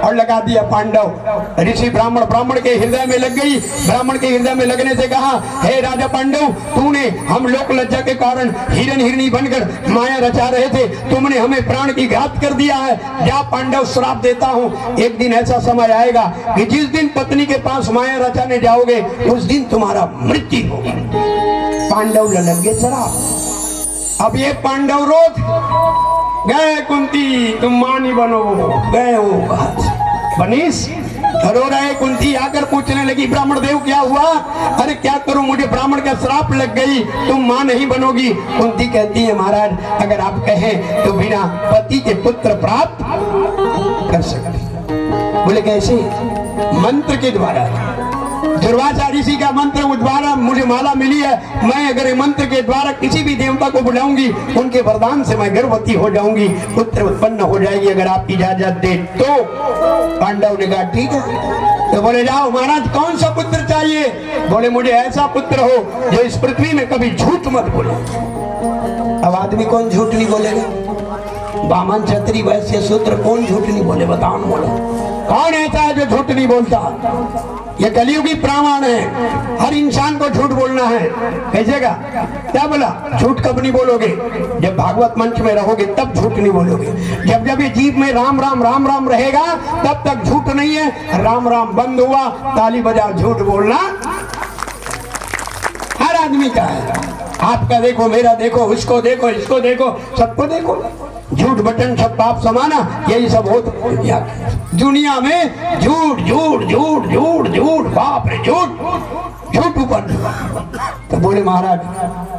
और लगा दिया पांडव। ऋषि ब्राह्मण के हृदय में लग गई। ब्राह्मण के हृदय में लगने से कहा, हे राजा पांडव, तूने हम लोक लज्जा के कारण हिरन हिरनी बनकर माया रचा रहे थे, तुमने हमें प्राण की घात कर दिया है। जा पांडव, श्राप देता हूँ, एक दिन ऐसा समय आएगा कि जिस दिन पत्नी के पास माया रचाने जाओगे उस दिन तुम्हारा मृत्यु होगा। पांडव लग गए शराब। अब ये पांडव रोध गए, कुंती तुम मां नहीं बनो, गए हो बनीस रो रहे। कुंती आकर पूछने लगी ब्राह्मण देव क्या हुआ? अरे क्या करूं, मुझे ब्राह्मण का श्राप लग गई, तुम मां नहीं बनोगी। कुंती कहती है महाराज अगर आप कहें तो बिना पति के पुत्र प्राप्त कर सकते। बोले कैसे? मंत्र के द्वारा, दुर्वासा ऋषि का मंत्र द्वारा मुझे माला मिली है, मैं अगर मंत्र के द्वारा किसी भी देवता को बुलाऊंगी उनके वरदान से मैं गर्भवती हो जाऊंगी, पुत्र उत्पन्न हो जाएगी, अगर आप इजाजत दे तो। पांडव ने कहा ठीक है। तो बोले जाओ महाराज कौन सा पुत्र चाहिए? बोले मुझे ऐसा पुत्र हो जो इस पृथ्वी में कभी झूठ मत बोले। अब आदमी कौन झूठ नहीं बोलेगा? बामन क्षत्रिय वैश्य शूद्र कौन झूठ नहीं बोले? बताओ ना, बोलो कौन ऐसा है जो झूठ नहीं बोलता? ये कलियुगी प्रमाण है, हर इंसान को झूठ बोलना है। कैसे का? क्या बोला? झूठ कब नहीं बोलोगे? जब भागवत मंच में रहोगे तब झूठ नहीं बोलोगे। जब जब ये जीव में राम राम राम राम रहेगा तब तक झूठ नहीं है। राम राम बंद हुआ, ताली बजा, झूठ बोलना हर आदमी का है। आपका देखो, मेरा देखो, उसको देखो, इसको देखो, सबको देखो। झूठ बटन सब पाप समाना, यही सब होता दुनिया में। झूठ झूठ झूठ झूठ झूठ, बाप रे झूठ झूठ ऊपर। तो बोले महाराज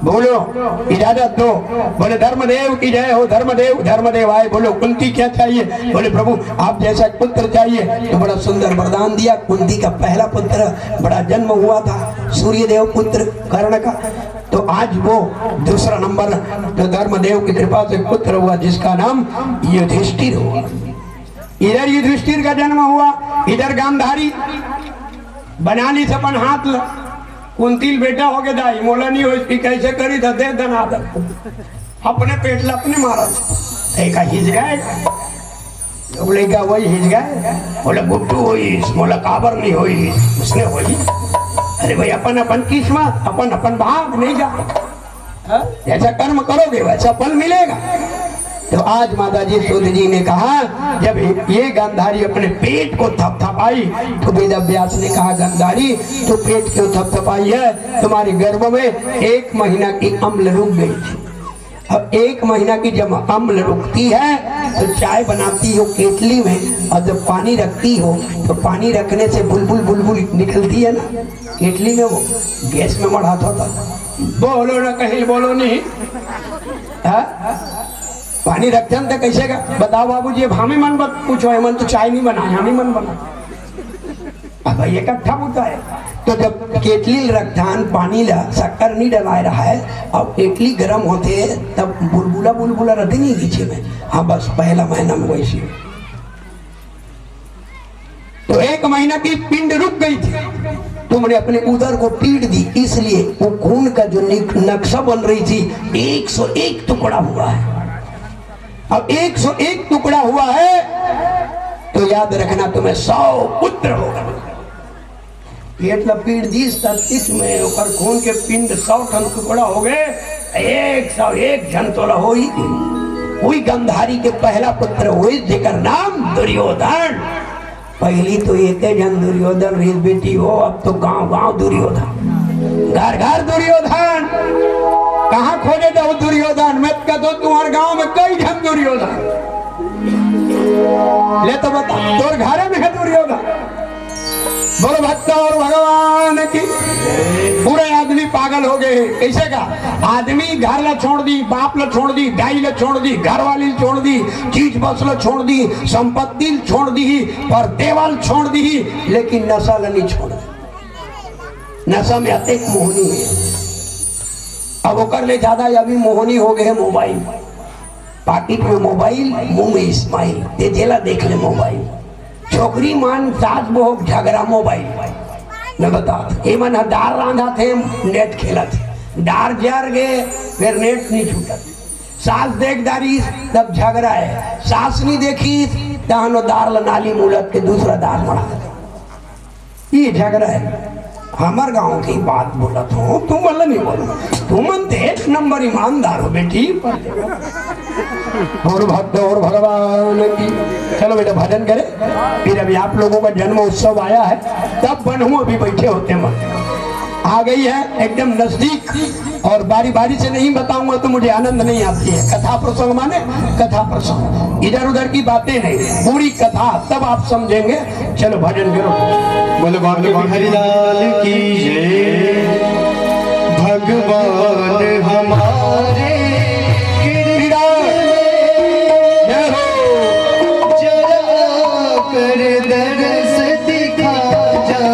बोलो इजाजत दो। बोले धर्मदेव की जय हो, धर्मदेव। धर्मदेव आए, बोलो कुंती क्या चाहिए? बोले प्रभु आप जैसा पुत्र चाहिए। तो बड़ा सुंदर वरदान दिया। कुंती का पहला पुत्र बड़ा जन्म हुआ था, सूर्यदेव पुत्र कर्ण का। तो आज वो दूसरा नंबर तो धर्मदेव की कृपा से पुत्र हुआ जिसका नाम युधिष्ठिर हुआ। इधर युधिष्ठिर का जन्म हुआ, इधर गांधारी बना ली सपन हाथ ल कुंतील बेटा हो गया दाई मोला नहीं हो इसकी कैसे करी था दे दनादन अपने पेट ला अपने मारा था हिज गए। बोले क्या वही हिज गए? बोले गुट्टू हुई, मोला काबर नहीं हुई, उसने हुई। अरे भाई अपन अपन किस्मत, अपन अपन भाग नहीं जा, जैसा कर्म करोगे वैसा फल मिलेगा। तो आज माता जी सूत जी ने कहा जब ये गांधारी अपने पेट को थपथपाई तो वेद व्यास ने कहा गांधारी तो पेट क्यों थपथपाई है? तुम्हारे गर्भ में 1 महीना की अम्ल रुक गई थी। अब 1 महीना की जब अम्ल रुकती है तो चाय बनाती हो केतली में, और जब पानी रखती हो तो पानी रखने से बुलबुल बुलबुल निकलती है ना केतली में, वो गैस में बढ़ाता था। बोलो ना कहीं बोलो नहीं है? पानी रखते हम तो कैसे का? बताओ बाबूजी अब हमें मन मत पूछो, मन तो चाय नहीं बनाए, हमें मन बना। अब ये इकट्ठा होता है तो जब केतली रखधान पानी ला शक्कर नहीं डला रहा है और केतली गर्म होते है तब बुलबुला बुलबुला रहती नहीं नीचे में। हाँ बस पहला महीना में वैसी तो 1 महीना की पिंड रुक गई थी। तुमने अपने उदर को पीट दी, इसलिए वो खून का जो नक्शा बन रही थी 101 टुकड़ा हुआ है। अब 101 टुकड़ा हुआ है तो याद रखना तुम्हें 100 पुत्र होगा। पेट लपीट दी 37 में ऊपर खून के पिंड 100 टन टुकड़ा हो गए, 101 जन तोला हुई गंधारी के पहला पुत्र हुई जिकर नाम दुर्योधन। पहली तो एक जन दुर्योधन रही बेटी हो, अब तो गांव गांव दुर्योधन, घर घर दुर्योधन। कहाँ खोजे जाओ दुर्योधन? मैं कहता हूँ तुम्हारे गांव में कई जन दुर्योधन। ले तो बता तोर घरे में है दुर्योधन। बोलो भक्त और भगवान की। पूरे आदमी पागल हो गए। कैसे का? आदमी घर ला छोड़ दी, बाप ला छोड़ दी, दाई ला छोड़ दी, घर वाली छोड़ दी, चीज बस ला छोड़ दी, संपत्ति छोड़ दी, पर देवाल छोड़ दी, लेकिन नशा ला नहीं छोड़ दी। नशा में अत्यधिक मोहनी है। अब वो कर ले ज्यादा अभी मोहनी हो गए मोबाइल, पाकिट में मोबाइल, मुंह में इस्माइल, तेजेला देख ले मोबाइल। छोकरी मान सास बहु झगड़ा मोबाइल न बता। एमन दार रांधा थे, नेट खेला थे, दार जर गए फिर नेट नहीं छूटा। सास देख दारी तब झगड़ा है, सास नहीं देखी तहनो दार नाली मुलत के दूसरा दार मरा। ये झगड़ा है। हमार गांव की बात बोला तो तुम वाला नहीं बोलो, तुम 1 नंबर ईमानदार हो बेटी। और भक्त और भगवान की। चलो बेटा भजन करे। फिर अभी आप लोगों का जन्म उत्सव आया है, तब बनहू अभी बैठे होते मन आ गई है एकदम नजदीक। और बारी बारी से नहीं बताऊंगा तो मुझे आनंद नहीं आती है। कथा प्रसंग माने कथा प्रसंग, इधर उधर की बातें नहीं, पूरी कथा, तब आप समझेंगे। चलो भजन करो। बोलो हरिलाल की जय। भगवान हमारे जरा कर दर्श दिखा जा।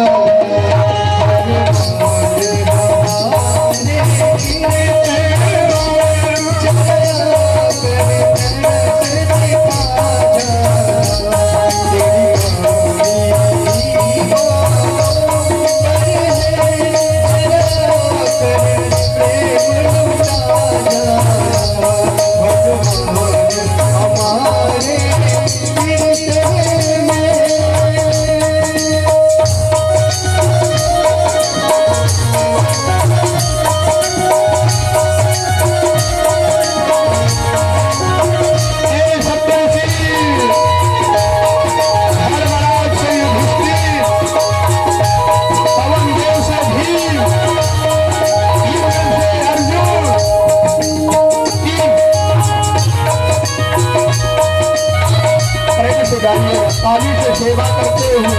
ताली से सेवा करते हुए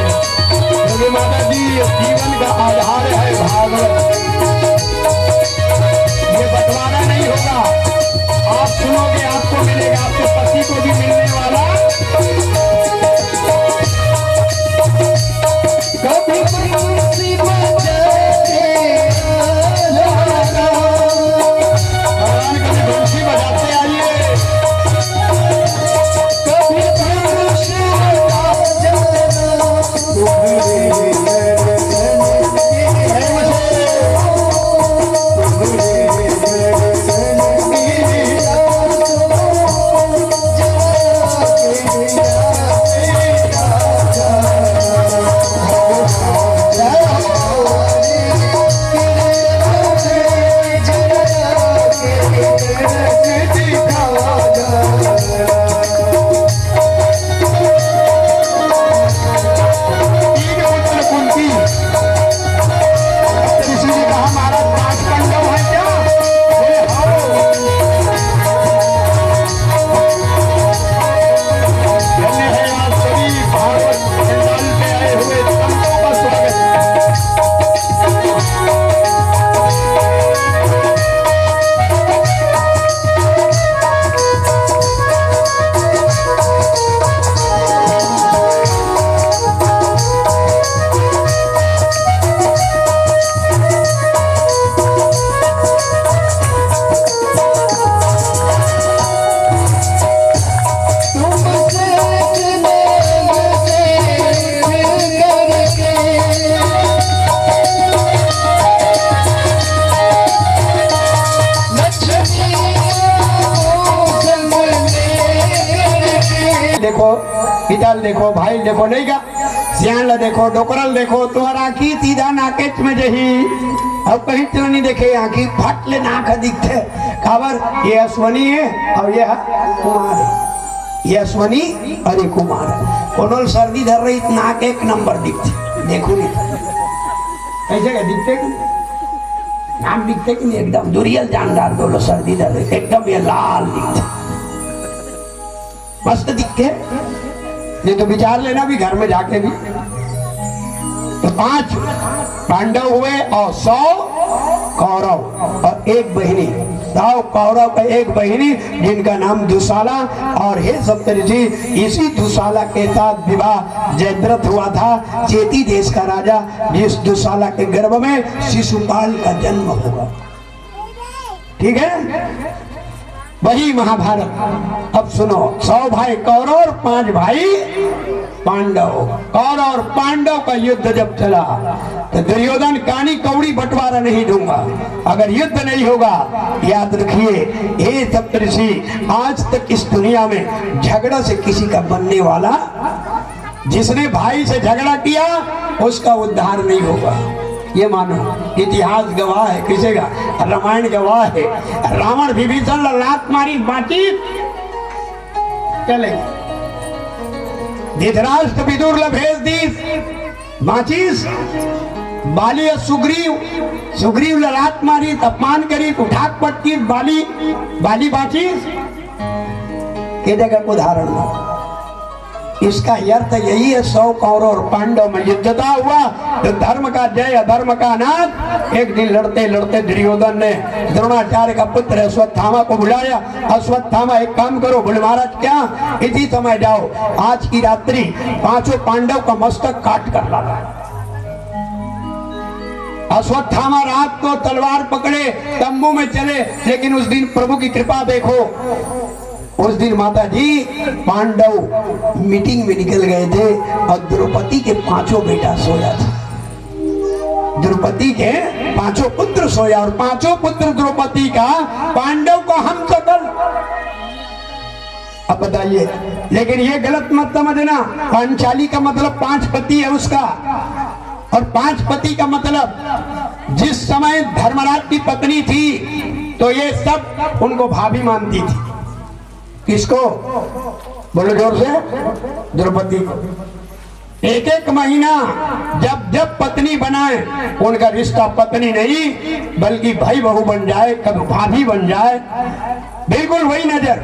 मेरे माता जी, जीवन का आधार है भागवत। ये बंटवारा नहीं होगा, आप सुनोगे आपको मिलेगा, आपके पति को भी मिलने वाला। कभी भगवान कभी बंसी बजाते आइए। देखो, इधर देखो, भाई देखो, नहीं का सियान देखो, डोकरल देखो, तुहर आँखी सीधा नाकेच में जही, अब कहीं तो नहीं देखे, आँखी फट ले नाक दिखते खबर। ये अश्वनी है और ये कुमार है, ये अश्वनी और ये कुमार है। कोनोल सर्दी धर रही, नाक एक नंबर दिखते, देखो नहीं ऐसे क्या दिखते कि नाक दिखते कि नहीं, एकदम दुरियल जानदार दोनों सर्दी धर रही, एकदम ये लाल दिखते, मस्त दिखते। नहीं तो विचार लेना भी घर में जाके भी। तो 5 पांडव हुए और 100 कौरव और एक बहिनी, 100 कौरव का एक बहिनी जिनका नाम दुशाला। और हे सप्तऋषि, इसी दुशाला के साथ विवाह जयद्रथ हुआ था, चेती देश का राजा, जिस दुशाला के गर्भ में शिशुपाल का जन्म हुआ। ठीक है, वही महाभारत। अब सुनो, 100 भाई कौरव और 5 भाई पांडव। कौरव और पांडव का युद्ध जब चला तो दुर्योधन कानी कौड़ी बंटवारा नहीं दूंगा अगर युद्ध नहीं होगा। याद रखिए, हे सप्तऋषि, आज तक इस दुनिया में झगड़ा से किसी का बनने वाला, जिसने भाई से झगड़ा किया उसका उद्धार नहीं होगा, ये मानो। इतिहास गवाह है, किसे का? रामायण गवाह है। रावण विभीषण लात मारी, बाकी चले। धृतराष्ट्र विदुर भेज दी, माचिस बाली और सुग्रीव ललाट मारी, अपमान करी, उठाक पटकी, बाली बाची ये जगह को धारण नहीं। इसका अर्थ यही है 100 कौरव और पांडव में युद्ध हुआ तो धर्म का जय अधर्म का नाश। एक दिन लड़ते लड़ते दुर्योधन ने द्रोणाचार्य का पुत्र अश्वत्थामा को बुलाया। अश्वत्थामा एक काम करो, बोले महाराज क्या, इसी समय जाओ, आज की रात्रि 5 पांडव का मस्तक काट कर लाना। अश्वत्थामा रात को तलवार पकड़े तंबू में चले, लेकिन उस दिन प्रभु की कृपा देखो, उस दिन माता जी पांडव मीटिंग में निकल गए थे और द्रौपदी के 5 बेटा सोया था। द्रौपदी के 5 पुत्र सोया और 5 पुत्र द्रौपदी का पांडव को हम सकल। अब बताइए, लेकिन ये गलत मत समझना, पांचाली का मतलब 5 पति है उसका, और 5 पति का मतलब जिस समय धर्मराज की पत्नी थी तो ये सब उनको भाभी मानती थी। किसको? बोलो जोर से। द्रौपदी को। एक एक महीना जब जब पत्नी बनाए, उनका रिश्ता पत्नी नहीं बल्कि भाई बहू बन जाए, कभी भाभी बन जाए, बिल्कुल वही नजर।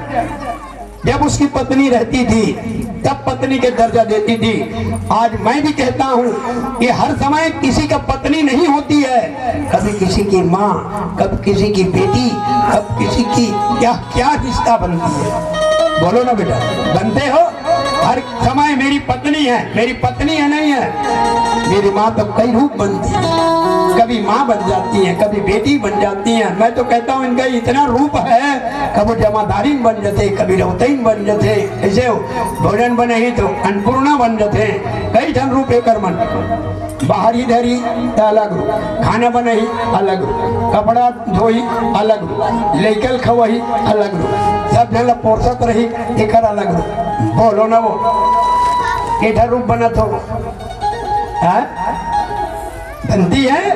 जब उसकी पत्नी रहती थी तब पत्नी के दर्जा देती थी। आज मैं भी कहता हूँ कि हर समय किसी का पत्नी नहीं होती है, कभी किसी की माँ, कभी किसी की बेटी, कभी किसी की क्या क्या रिश्ता बनती है। बोलो ना बेटा, बनते हो? हर समय मेरी पत्नी है, मेरी पत्नी है नहीं है, मेरी माँ तो कई रूप बनती है, कभी माँ बन जाती है, कभी बेटी बन जाती है। मैं तो कहता हूँ इनका इतना रूप है, कभी जमादारी बन जाते, कभी रौतईन बन जाते, ऐसे भोजन बने ही तो अन्नपूर्णा बन जाते, कई जन रूप एक मन। बाहरी धरी अलग रूप, खाना बने ही अलग रूप, कपड़ा धोई अलग रूप, लेकल खवही अलग रूप, सब जन पोषक रही एक अलग रूप। बोलो ना, वो केठा रूप बना तो बनती है,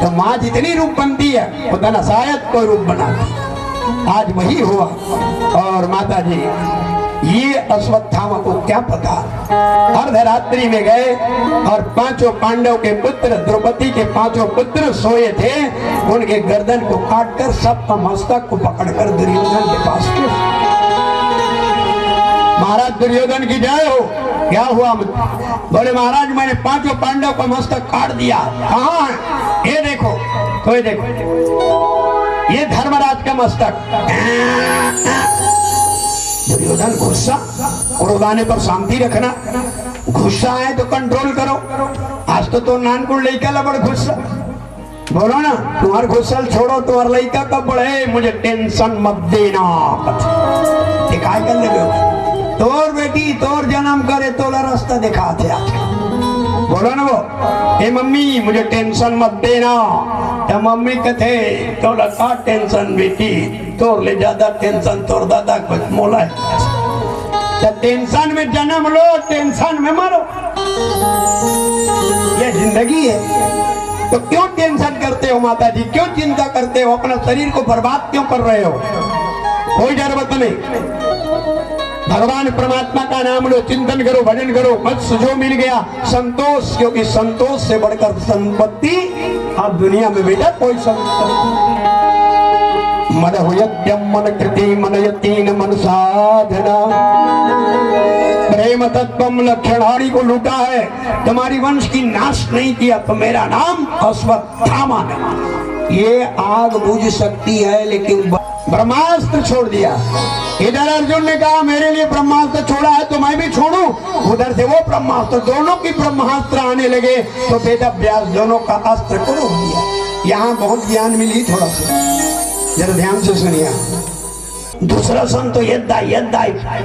तो माँ जितनी रूप बनती है उतना शायद कोई रूप बनाती। आज वही हुआ। और माता जी ये अश्वत्थामा को क्या पता, अर्धरात्रि में गए और 5 पांडव के पुत्र, द्रौपदी के 5 पुत्र सोए थे, उनके गर्दन को काटकर सबका मस्तक को पकड़कर दुर्योधन के पास किया। महाराज दुर्योधन की जय हो। क्या हुआ? बोले महाराज मैंने 5 पांडव का मस्तक काट दिया। कहाँ है? ये देखो। तो ये देखो, ये धर्मराज का मस्तक। दुर्योधन गुस्सा, क्रोध आने पर शांति रखना, गुस्सा है तो कंट्रोल करो। आज तो नानकुड़ लड़का लबड़ गुस्सा। बोलो ना, तुम्हारा गुस्सा छोड़ो, तुम्हारा लड़का कब बढ़े, मुझे टेंशन मत देना। दिखाई कर ले तोर बेटी तोर जन्म करे तोला रास्ता दिखाते आज। बोलो ना वो, ए मम्मी मुझे टेंशन मत देना, तो मम्मी कहते तोला का टेंशन बेटी, तोर ले ज्यादा टेंशन तोर दादा कुछ मोला है। तो टेंशन में जन्म लो, टेंशन में मरो, ये जिंदगी है। तो क्यों टेंशन करते हो माता जी, क्यों चिंता करते हो, अपना शरीर को बर्बाद क्यों कर रहे हो? कोई जरूरत नहीं। भगवान परमात्मा का नाम लो, चिंतन करो, भजन करो, बस जो मिल गया संतोष, क्योंकि संतोष से बढ़कर संपत्ति अब दुनिया में बेटा कोई संपत्ति। मन हुयत्यम मन कृति मन यतीन मन साधना, प्रेम तत्वम लक्षणाणी को लूटा है, तुम्हारी वंश की नाश नहीं किया तो मेरा नाम अश्वत्थामा है। ये आग बुझ सकती है लेकिन ब्रह्मास्त्र छोड़ दिया। इधर अर्जुन ने कहा मेरे लिए ब्रह्मास्त्र छोड़ा है तो मैं भी छोड़ूं, उधर से वो ब्रह्मास्त्र, दोनों की ब्रह्मास्त्र आने लगे तो वेद व्यास दोनों का अस्त्र को रोक दिया। यहाँ बहुत ज्ञान मिली, थोड़ा सा जरा ध्यान से सुनिए। दूसरा सन तो यद्दा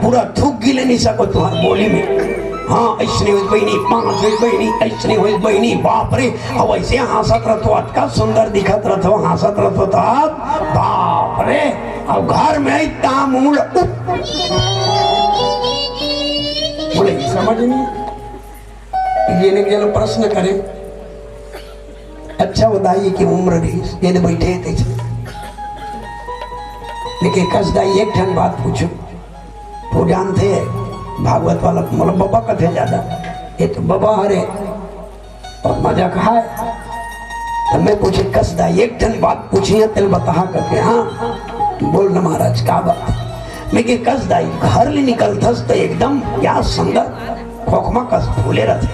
पूरा थूक गिले नहीं सको तुम्हारी बोली में। हाँ ऐसने हुई बहनी, 5 हुई बहनी, ऐसने हुई बहनी, बाप रे। अब ऐसे हंसत रहो, अटका सुंदर दिखत रहो, हंसत रहो तो आप बाप रे। अब घर में इतना मूल बोले समझ नहीं। ये प्रश्न करे, अच्छा बताइए कि उम्र रही ये बैठे थे, लेकिन कसदाई एक ठन बात पूछो, वो जानते है भागवत वाला मतलब बाबा कथे ज्यादा, ये तो बाबा हरे और मजा कहा है। तब मैं पूछे कसदा एक जन बात पूछी है तिल बता करके। हाँ बोल न महाराज का बात। मैं कि कसदा घर ले निकलथस तो एकदम क्या सुंदर खोखमा कस फूले रहते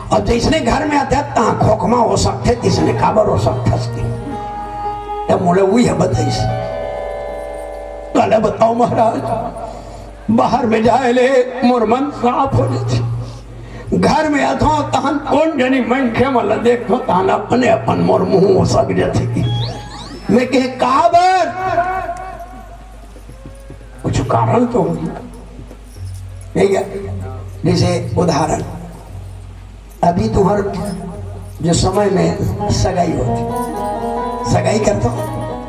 और जिसने घर में आते तहाँ खोखमा हो सकते तिसने काबर हो सकता तब मोले वही है बताइस। बताओ महाराज बाहर में जाए ले मोर मन साफ हो जाते। घर में आतो तहन कौन जनी मन के मला देखो तहन अपने अपन मोर मुंह हो सक जाते की। मैं कहे काबर कुछ कारण तो होगी नहीं क्या। जैसे उदाहरण अभी तुम्हार जो समय में सगाई होती सगाई करते हो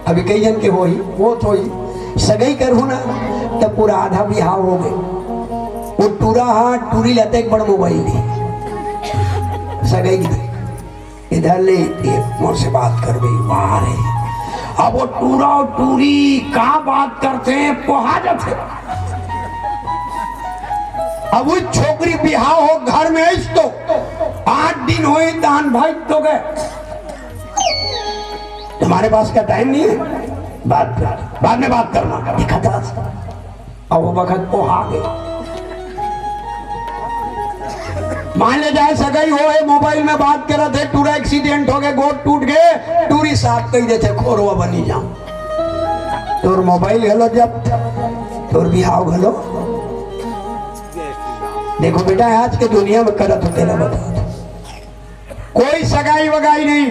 अभी कई जन के हो ही वो तो ही सगाई करो ना तब पूरा आधा बिहाव हो गए। वो टूरा हाथ टूरी लेते एक बड़ा मोबाइल दी सगाई की इधर ले मोर से बात कर गई बाहर है। अब वो टूरा और टूरी का बात करते हैं पोहा जाते। अब वो छोकरी बिहाव हो घर में इस तो 8 दिन हुए दान भाई तो गए। तुम्हारे पास क्या टाइम नहीं है बात कर बाद में बात करना दिखा था। अब वो वक्त पोहा गए। मान ले जाए सगाई हो मोबाइल में बात कर रहे थे टूरा एक्सीडेंट हो गए गोद टूट गए टूरी साथ कही देते खोरवा बनी जाऊं तोर मोबाइल घलो जब तोर बिहाव घलो। देखो बेटा आज के दुनिया में करत होते ना बता कोई सगाई वगाई नहीं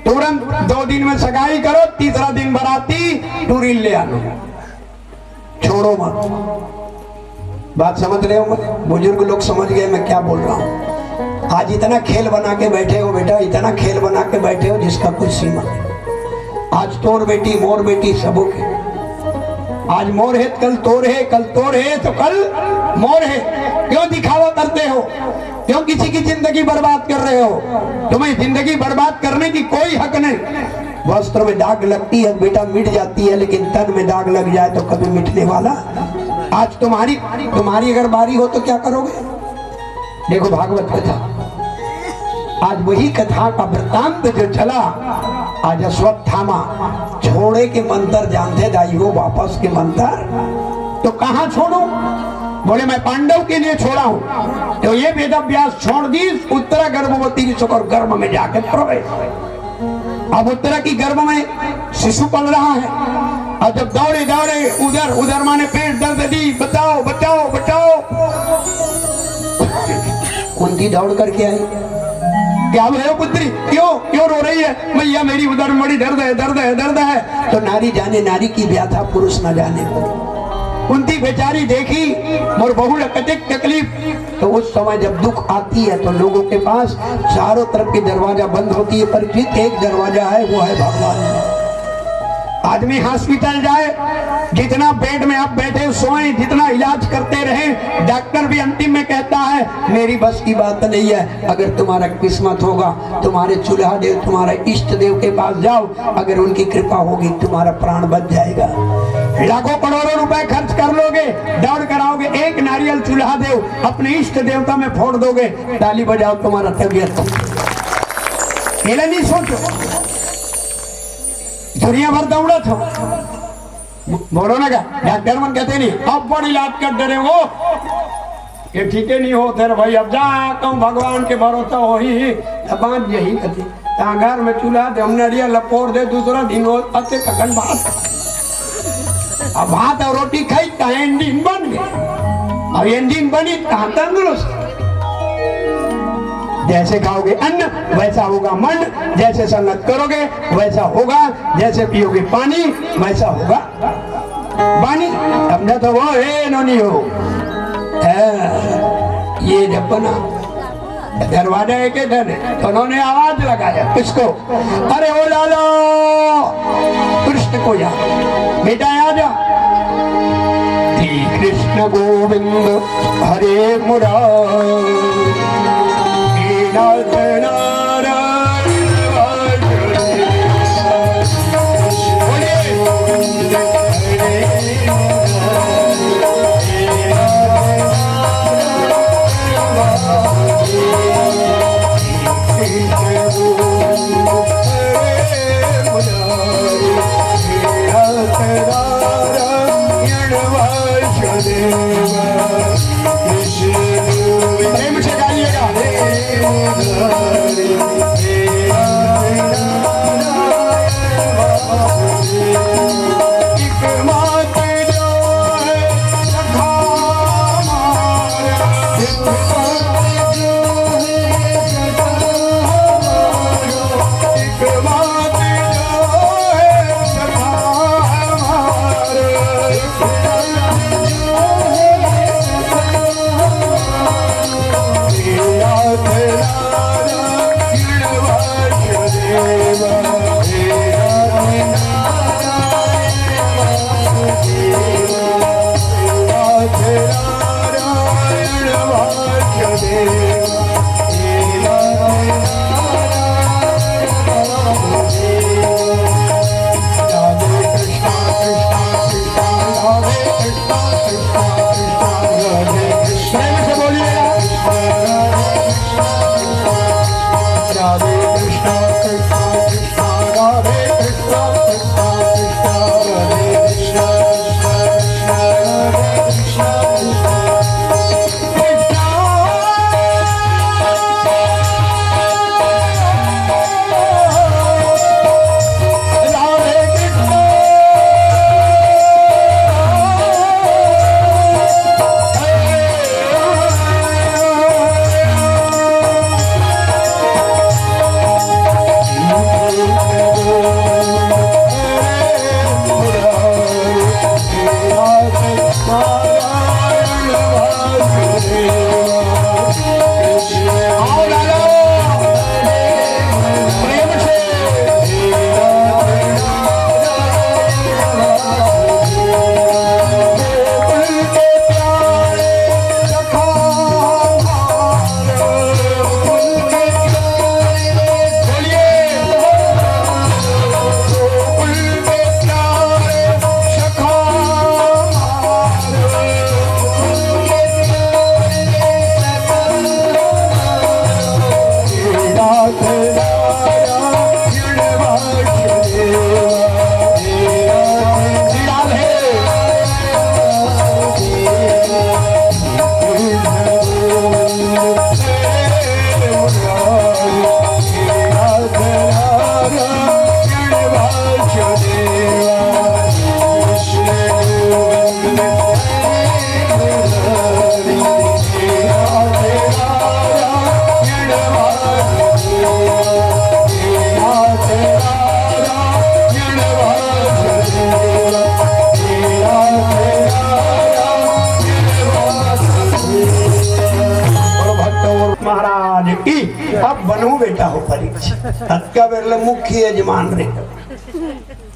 तुरंत 2 दिन में सगाई करो तीसरा दिन बराती टूरी ले आना छोड़ो मत। बात समझ रहे हो बुजुर्ग लोग समझ गए मैं क्या बोल रहा हूँ। आज इतना खेल बना के बैठे हो बेटा इतना खेल बना के बैठे हो जिसका कुछ सीमा नहीं। आज तोर बेटी मोर बेटी सबों के आज मोर है कल तोर है तो कल मोर है। क्यों दिखावा करते हो क्यों किसी की जिंदगी बर्बाद कर रहे हो। तुम्हें जिंदगी बर्बाद करने की कोई हक नहीं। वस्त्र में दाग लगती है बेटा मिट जाती है लेकिन तन में दाग लग जाए तो कभी मिटने वाला। आज तुम्हारी अगर बारी हो तो क्या करोगे। देखो भागवत कथा आज वही कथा का वृत्तांत जो चला। आज अश्वत्थामा छोड़े के मंत्र जानते दाई हो वापस के मंत्र तो कहाँ छोड़ो। बोले मैं पांडव के लिए छोड़ा हूं तो ये वेद अभ्यास छोड़ दी उत्तरा गर्भवती की शुक्र गर्भ में जाकर प्रवेश। अब उत्तरा की गर्भ में शिशु पल रहा है और जब दौड़े दौड़े उधर माने पेट दर्द दी बचाओ बचाओ बचाओ। कुंती दौड़ करके आई क्या भयो पुत्री क्यों रो रही है। मैया मेरी उधर बड़ी दर्द है। तो नारी जाने नारी की व्याथा पुरुष न जाने। कुंती बेचारी देखी मोर बहुल कटिक तकलीफ। तो उस समय जब दुख आती है तो लोगों के पास चारों तरफ की दरवाजा बंद होती है पर एक दरवाजा है वो है भगवान। आदमी हॉस्पिटल जाए जितना बेड में आप बैठे सोए जितना इलाज करते रहे डॉक्टर भी अंतिम में कहता है मेरी बस की बात नहीं है। अगर तुम्हारा किस्मत होगा तुम्हारे चूल्हा देव तुम्हारा इष्ट देव के पास जाओ अगर उनकी कृपा होगी तुम्हारा प्राण बच जाएगा। लाखों करोड़ों रुपए खर्च कर लोगे दौड़ कराओगे एक नारियल चूल्हा देव अपने इष्ट देवता में फोड़ दोगे ताली बजाओ तुम्हारा तबियत नहीं सोचो। दुनिया भर दौड़ा था बोलो ना क्या डॉक्टर मन कहते नहीं अब बड़ी इलाज कर दे रहे हो ये ठीक है नहीं होते भाई अब जा कहूँ भगवान के भरोसा हो ही बात यही कहती घर में चूल्हा दे हमने अड़िया लपोर दे दूसरा दिन अते कखन भात अब भात और रोटी खाई तो इंजन बन गए और इंजन बनी कहाँ तंदुरुस्त। जैसे खाओगे अन्न वैसा होगा मन जैसे संगत करोगे वैसा होगा जैसे पियोगे पानी वैसा होगा पानी। समझा तो वो है नहीं हो ये जब बना दरवाजा एक धन तो उन्होंने आवाज लगाया किसको अरे ओ लालो कृष्ण को जा बेटा आ जा। कृष्ण गोविंद हरे मुरारी महाराज की। अब बनो बेटा हो परीक्षित, अक्का बेरले मुख्य यजमान रे,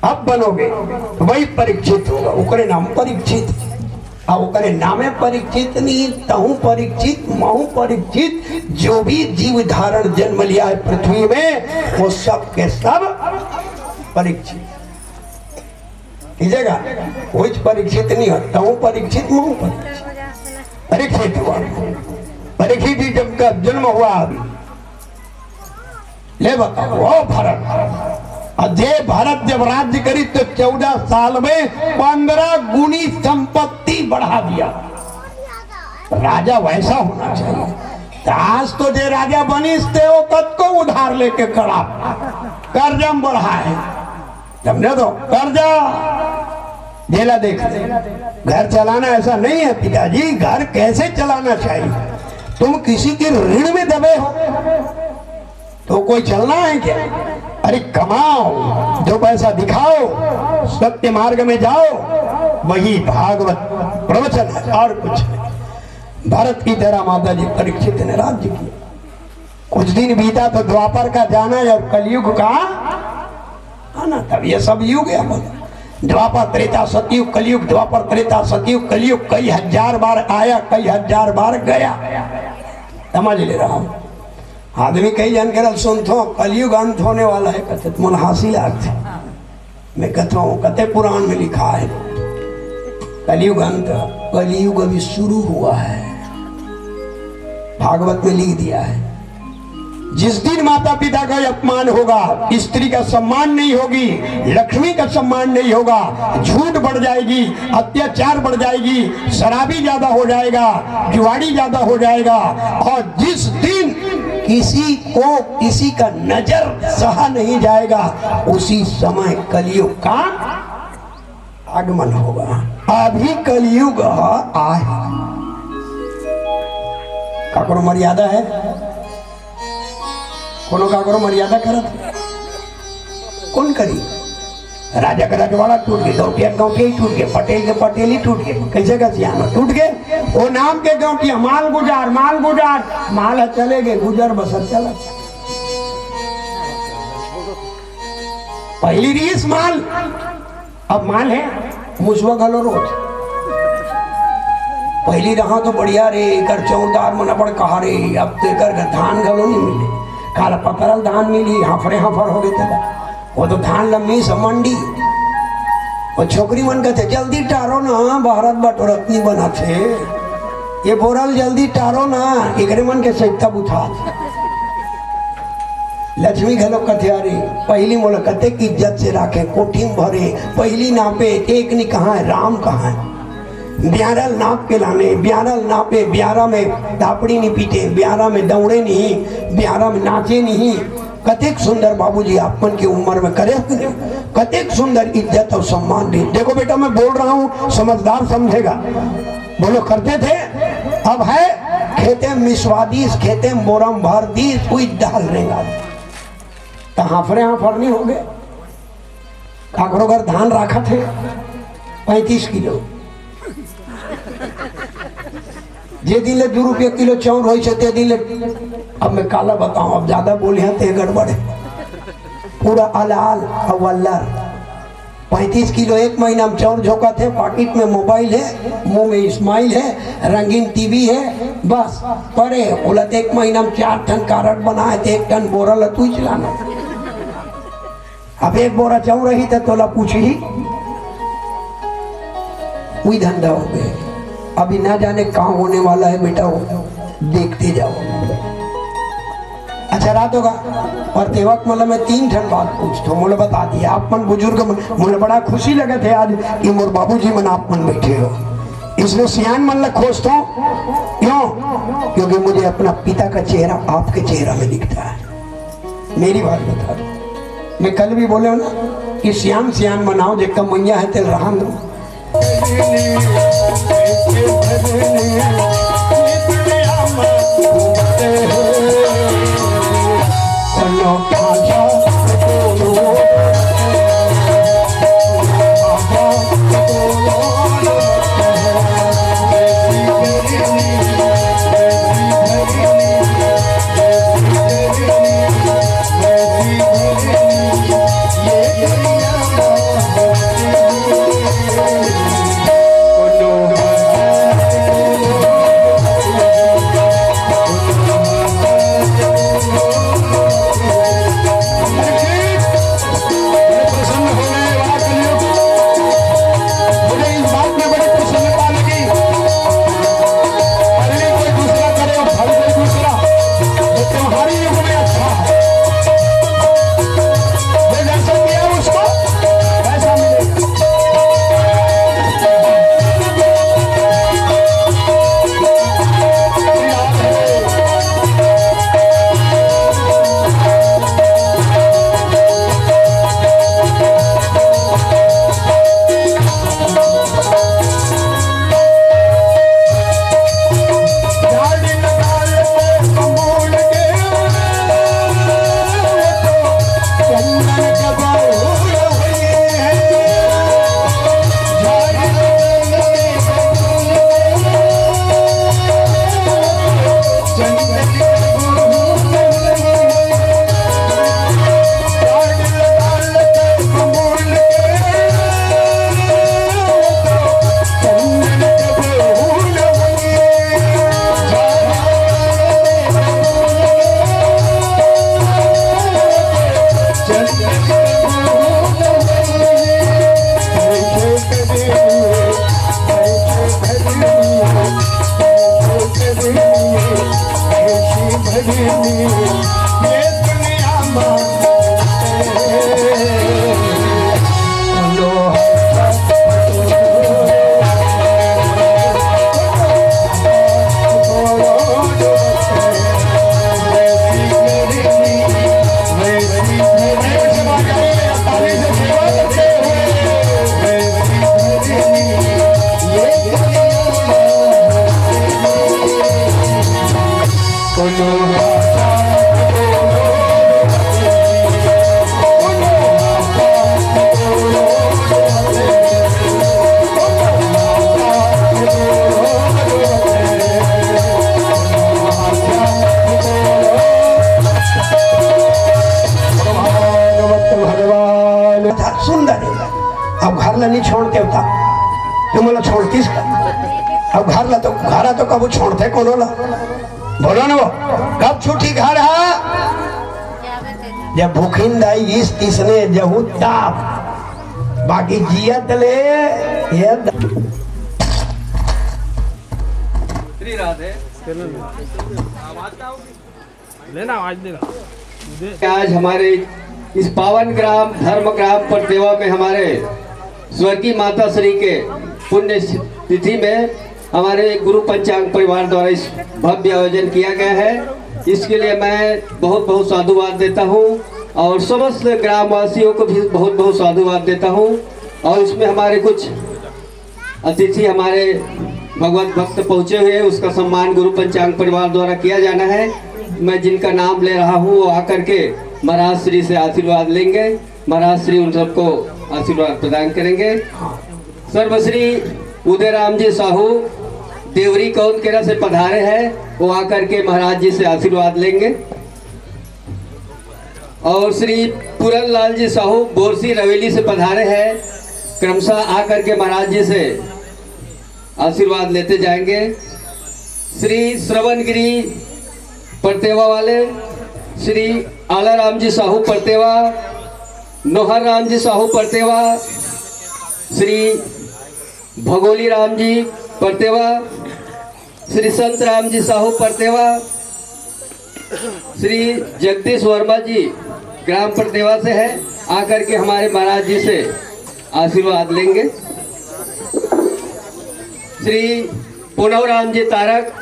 अब बनोगे वही परीक्षित होगा। उकरे नाम परीक्षित, अब उकरे नामे परीक्षित नहीं, तहु परीक्षित, महु परीक्षित। जो भी जीव धारण जन्म लिया है पृथ्वी में, वो सब के सब परीक्षित। कीजिएगा, कोई परीक्षित नहीं होता, तहु परीक्षित, महु परीक्षित। परीक्षित हुआ, परीक्षित ही जब का जन्म हुआ। अभी ले बताओ, वो भारत अजय भारत जब राज्य करी तो 14 साल में 15 गुनी संपत्ति बढ़ा दिया। राजा वैसा होना चाहिए। आज तो जे राजा बनीस थे वो कद को उधार लेके खड़ा, कर्जा बढ़ा है, समझे तो कर्जा जेला देख। घर चलाना ऐसा नहीं है पिताजी, घर कैसे चलाना चाहिए। तुम किसी के ऋण में दबे हो तो कोई चलना है क्या? अरे कमाओ, दो पैसा दिखाओ, सत्य मार्ग में जाओ, वही भागवत प्रवचन है और कुछ नहीं। भारत की तरह माता जी परीक्षित ने राज्य किया। कुछ दिन बीता तो द्वापर का जाना और कलयुग का आना, तब ये सब युग है। द्वापर त्रेता सतयुग कलयुग, द्वापर त्रेता सतयुग कलयुग, कई हजार बार आया, कई हजार बार गया। समझ ले रहा हूं। आदमी कई जानकर सुनते कलयुग अंत होने वाला है, कहते मन हंसी लागती। मैं कहता हूँ, कहते पुराण में लिखा है कलयुग अंत, कलयुग अभी शुरू हुआ है। भागवत में लिख दिया है, जिस दिन माता पिता का अपमान होगा, स्त्री का सम्मान नहीं होगी, लक्ष्मी का सम्मान नहीं होगा, झूठ बढ़ जाएगी, अत्याचार बढ़ जाएगी, शराबी ज्यादा हो जाएगा, जुआड़ी ज्यादा हो जाएगा, और जिस दिन किसी को किसी का नजर सहा नहीं जाएगा, उसी समय कलयुग का आगमन होगा। अभी कलयुग आए, काकरो मर्यादा है, कोनो काकरो मर्यादा करत कौन करी। राजा का रजवाड़ा टूट गए, गौटिया गौटिया ही टूट गए, पटेल के पटेल ही टूट गए, कैसे का सियाना टूट गए। वो नाम के गौटिया माल गुजार, माल गुजार, माल चले गए, गुजर बसर चला। पहली रीस माल, अब माल है मुसवा गलो रोज। पहली रहा तो बढ़िया रे, कर चौदार मन पड़ कहा रे, अब तो कर धान गलो नहीं मिले, काला पकड़ल धान मिली, हाफरे हाफर हो गए थे। वो तो धान लम्बी समंडी, और छोकरी मन कहते जल्दी टारो ना, भारत बटोरत नहीं बना थे, ये बोरल जल्दी टारो ना, एकरे मन के सहिता बुथा। लक्ष्मी घलो कथे अरे पहली मोला कते की इज्जत से राखे, कोठी में भरे, पहली नापे, एक नहीं कहाँ है, राम कहाँ है। ब्यारल नाप के लाने, ब्यारल नापे, ब्यारा में दापड़ी नहीं पीटे, ब्यारा में दौड़े नहीं, ब्यारा में नाचे नहीं। कतेक सुंदर बाबूजी आपन की उम्र में करे, कतेक सुंदर इज्जत और सम्मान दी। देखो बेटा मैं बोल रहा हूँ, समझदार समझेगा। बोलो करते थे, अब है खेते में मिसवादीस, खेते में बोरम भर दी, कोई डाल रहेगा तो हाफरे हाफर नहीं हो गए। काकरो घर धान रखा थे 35 किलो, जे दिन ले 2 रुपये किलो चाउर हो, दिन ले, अब मैं काला बताऊं, अब ज्यादा बोले हैं तो गड़बड़ है, पूरा अलाल अवल्लर। 35 किलो एक महीना में चाउर झोंका थे, पॉकेट में मोबाइल है, मुंह में स्माइल है, रंगीन टीवी है, बस परे बोलत 1 महीना में 4 टन कारट बनाए थे, 1 टन बोरा लतू चलाना। अब 1 बोरा चाउर रही तो तोला पूछ ही, वही धंधा हो गए। अभी ना जाने कहाँ होने वाला है बेटा, वो देखते जाओ। अच्छा रात होगा और तेवक मतलब मैं 3 ठन बात पूछता हूँ, मोले बता दिया। आप मन बुजुर्ग मोले बड़ा खुशी लगे थे आज कि मोर बाबूजी मन आप मन बैठे हो, इसलिए सियान मन लग खोजता हूँ। क्यों? क्योंकि मुझे अपना पिता का चेहरा आपके चेहरा में दिखता है। मेरी बात बता दो, मैं कल भी बोले हो ना कि सियान सियान मनाओ, जेका मैया है तेल रहा तुम बोला छोड़तीस का? अब घर तो कब छोड़ते कौन ला? बोलो ना वो कब छुट्टी घर है? जब भूखिंद आई इस तीसने जहू ताप बाकी जियत ले ये लेना आज देना। आज हमारे इस पावन ग्राम धर्म ग्राम परतेवा में हमारे स्वर्गीय माता श्री के पुण्य तिथि में हमारे गुरु पंचांग परिवार द्वारा इस भव्य आयोजन किया गया है। इसके लिए मैं बहुत बहुत साधुवाद देता हूँ और समस्त ग्रामवासियों को भी बहुत बहुत साधुवाद देता हूँ। और इसमें हमारे कुछ अतिथि हमारे भगवत भक्त पहुँचे हुए हैं, उसका सम्मान गुरु पंचांग परिवार द्वारा किया जाना है। मैं जिनका नाम ले रहा हूँ वो आकर के महाराज श्री से आशीर्वाद लेंगे। महाराज श्री उन सबको आशीर्वाद प्रदान करेंगे। सर्वश्री उदयराम जी साहू देवरी कौनकेरा से पधारे हैं, वो आकर के महाराज जी से आशीर्वाद लेंगे। और श्री पूरन लाल जी साहू बोरसी रवेली से पधारे हैं, क्रमशः आकर के महाराज जी से आशीर्वाद लेते जाएंगे। श्री श्रवणगिरी परतेवा वाले श्री आला राम जी साहू परतेवा, नोहर राम जी साहू परतेवा, श्री भगोली राम जी परतेवा, श्री संत राम जी साहू परतेवा, श्री जगदीश वर्मा जी ग्राम परतेवा से है, आकर के हमारे महाराज जी से आशीर्वाद लेंगे। श्री पुनव राम जी तारक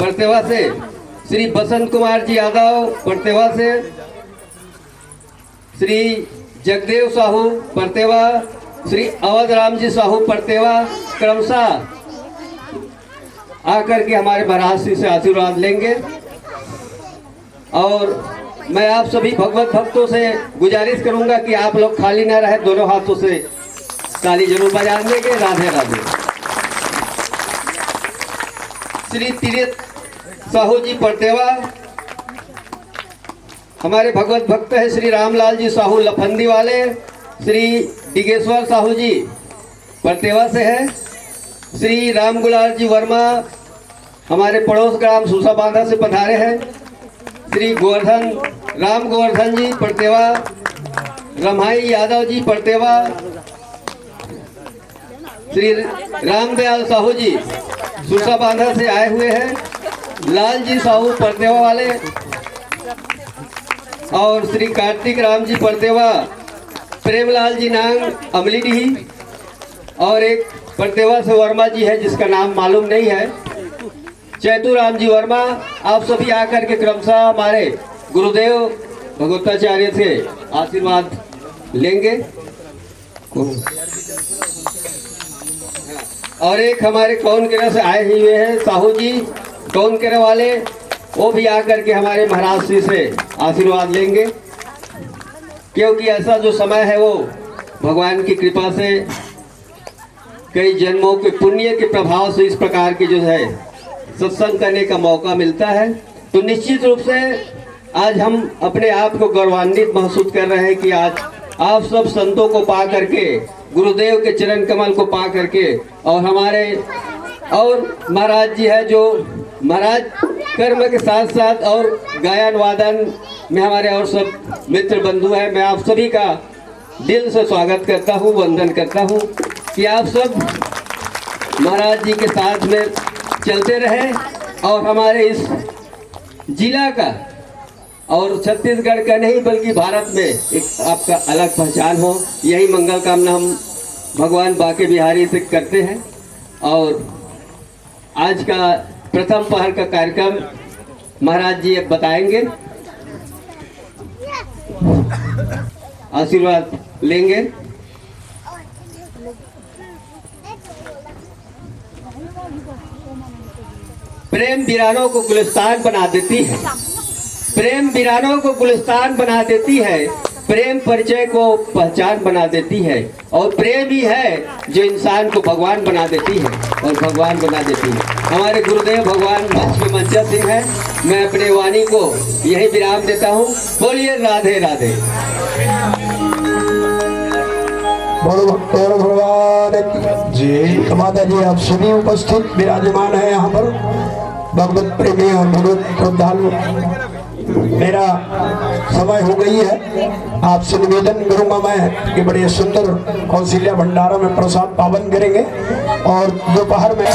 परतेवा से, श्री बसंत कुमार जी यादव परतेवा से, श्री जगदेव साहू परतेवा, श्री अवध राम जी साहू परतेवा, क्रमशः आकर के हमारे महाराज श्री से आशीर्वाद लेंगे। और मैं आप सभी भगवत भक्तों से गुजारिश करूंगा कि आप लोग खाली ना रहे, दोनों हाथों से ताली जरूर बजा देंगे। राधे राधे। श्री तीरथ साहू जी परतेवा हमारे भगवत भक्त है। श्री रामलाल जी साहू लफंदी वाले, श्री डिगेश्वर साहू जी परतेवा से है। श्री राम गुलाल जी वर्मा हमारे पड़ोस ग्राम सूसा बांधा से पधारे हैं। श्री गोवर्धन राम गोवर्धन जी परतेवा, रमाई यादव जी परतेवा, श्री रामदयाल साहू जी सूसा बांधा से आए हुए हैं। लाल जी साहू परतेवा वाले और श्री कार्तिक राम जी परतेवा, प्रेमलाल जी नांग अमलीडीही, और एक परतेवा से वर्मा जी है जिसका नाम मालूम नहीं है, चैतु राम जी वर्मा। आप सभी आकर के क्रमशः हमारे गुरुदेव भगवताचार्य से आशीर्वाद लेंगे। और एक हमारे कौनकेरा से आए हुए हैं साहू जी कौनकेरा वाले, वो भी आकर के हमारे महाराज श्री से आशीर्वाद लेंगे। क्योंकि ऐसा जो समय है वो भगवान की कृपा से कई जन्मों के पुण्य के प्रभाव से इस प्रकार की जो है सत्संग करने का मौका मिलता है। तो निश्चित रूप से आज हम अपने आप को गौरवान्वित महसूस कर रहे हैं कि आज आप सब संतों को पा करके, गुरुदेव के चरण कमल को पा करके, और हमारे और महाराज जी है जो महाराज कर्म के साथ साथ और गायन वादन में हमारे और सब मित्र बंधु हैं। मैं आप सभी का दिल से स्वागत करता हूँ, वंदन करता हूँ कि आप सब महाराज जी के साथ में चलते रहे और हमारे इस जिला का और छत्तीसगढ़ का नहीं बल्कि भारत में एक आपका अलग पहचान हो, यही मंगल कामना हम भगवान बाके बिहारी से करते हैं। और आज का प्रथम पहर का कार्यक्रम महाराज जी अब बताएंगे, आशीर्वाद लेंगे। प्रेम वीरानों को गुलिस्तान बना देती है, प्रेम वीरानों को गुलिस्तान बना देती है, प्रेम परिचय को पहचान बना देती है, और प्रेम ही है जो इंसान को भगवान बना देती है और भगवान बना देती है। हमारे गुरुदेव भगवान लक्ष्मी मंचा सिंह है। मैं अपने वाणी को यही विराम देता हूँ। बोलिए राधे राधे। भगवान जी तो माता जी आप सभी उपस्थित विराजमान है यहाँ पर भगवत प्रेमी और भगवत श्रद्धालु। मेरा समय हो गई है, आपसे निवेदन करूंगा मैं कि बड़े सुंदर कौशल्या भंडारा में प्रसाद पावन करेंगे और दोपहर में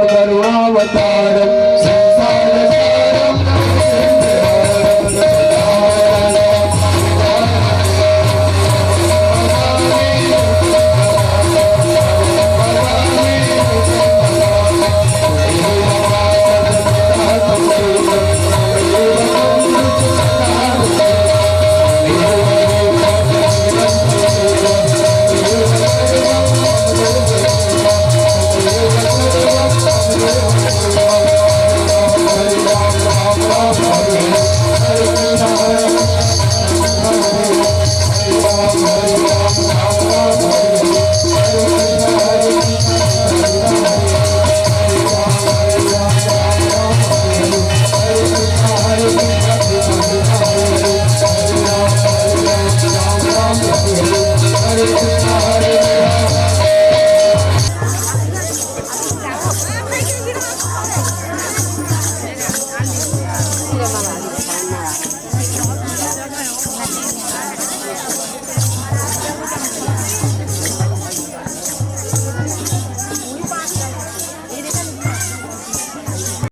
करुणावतारम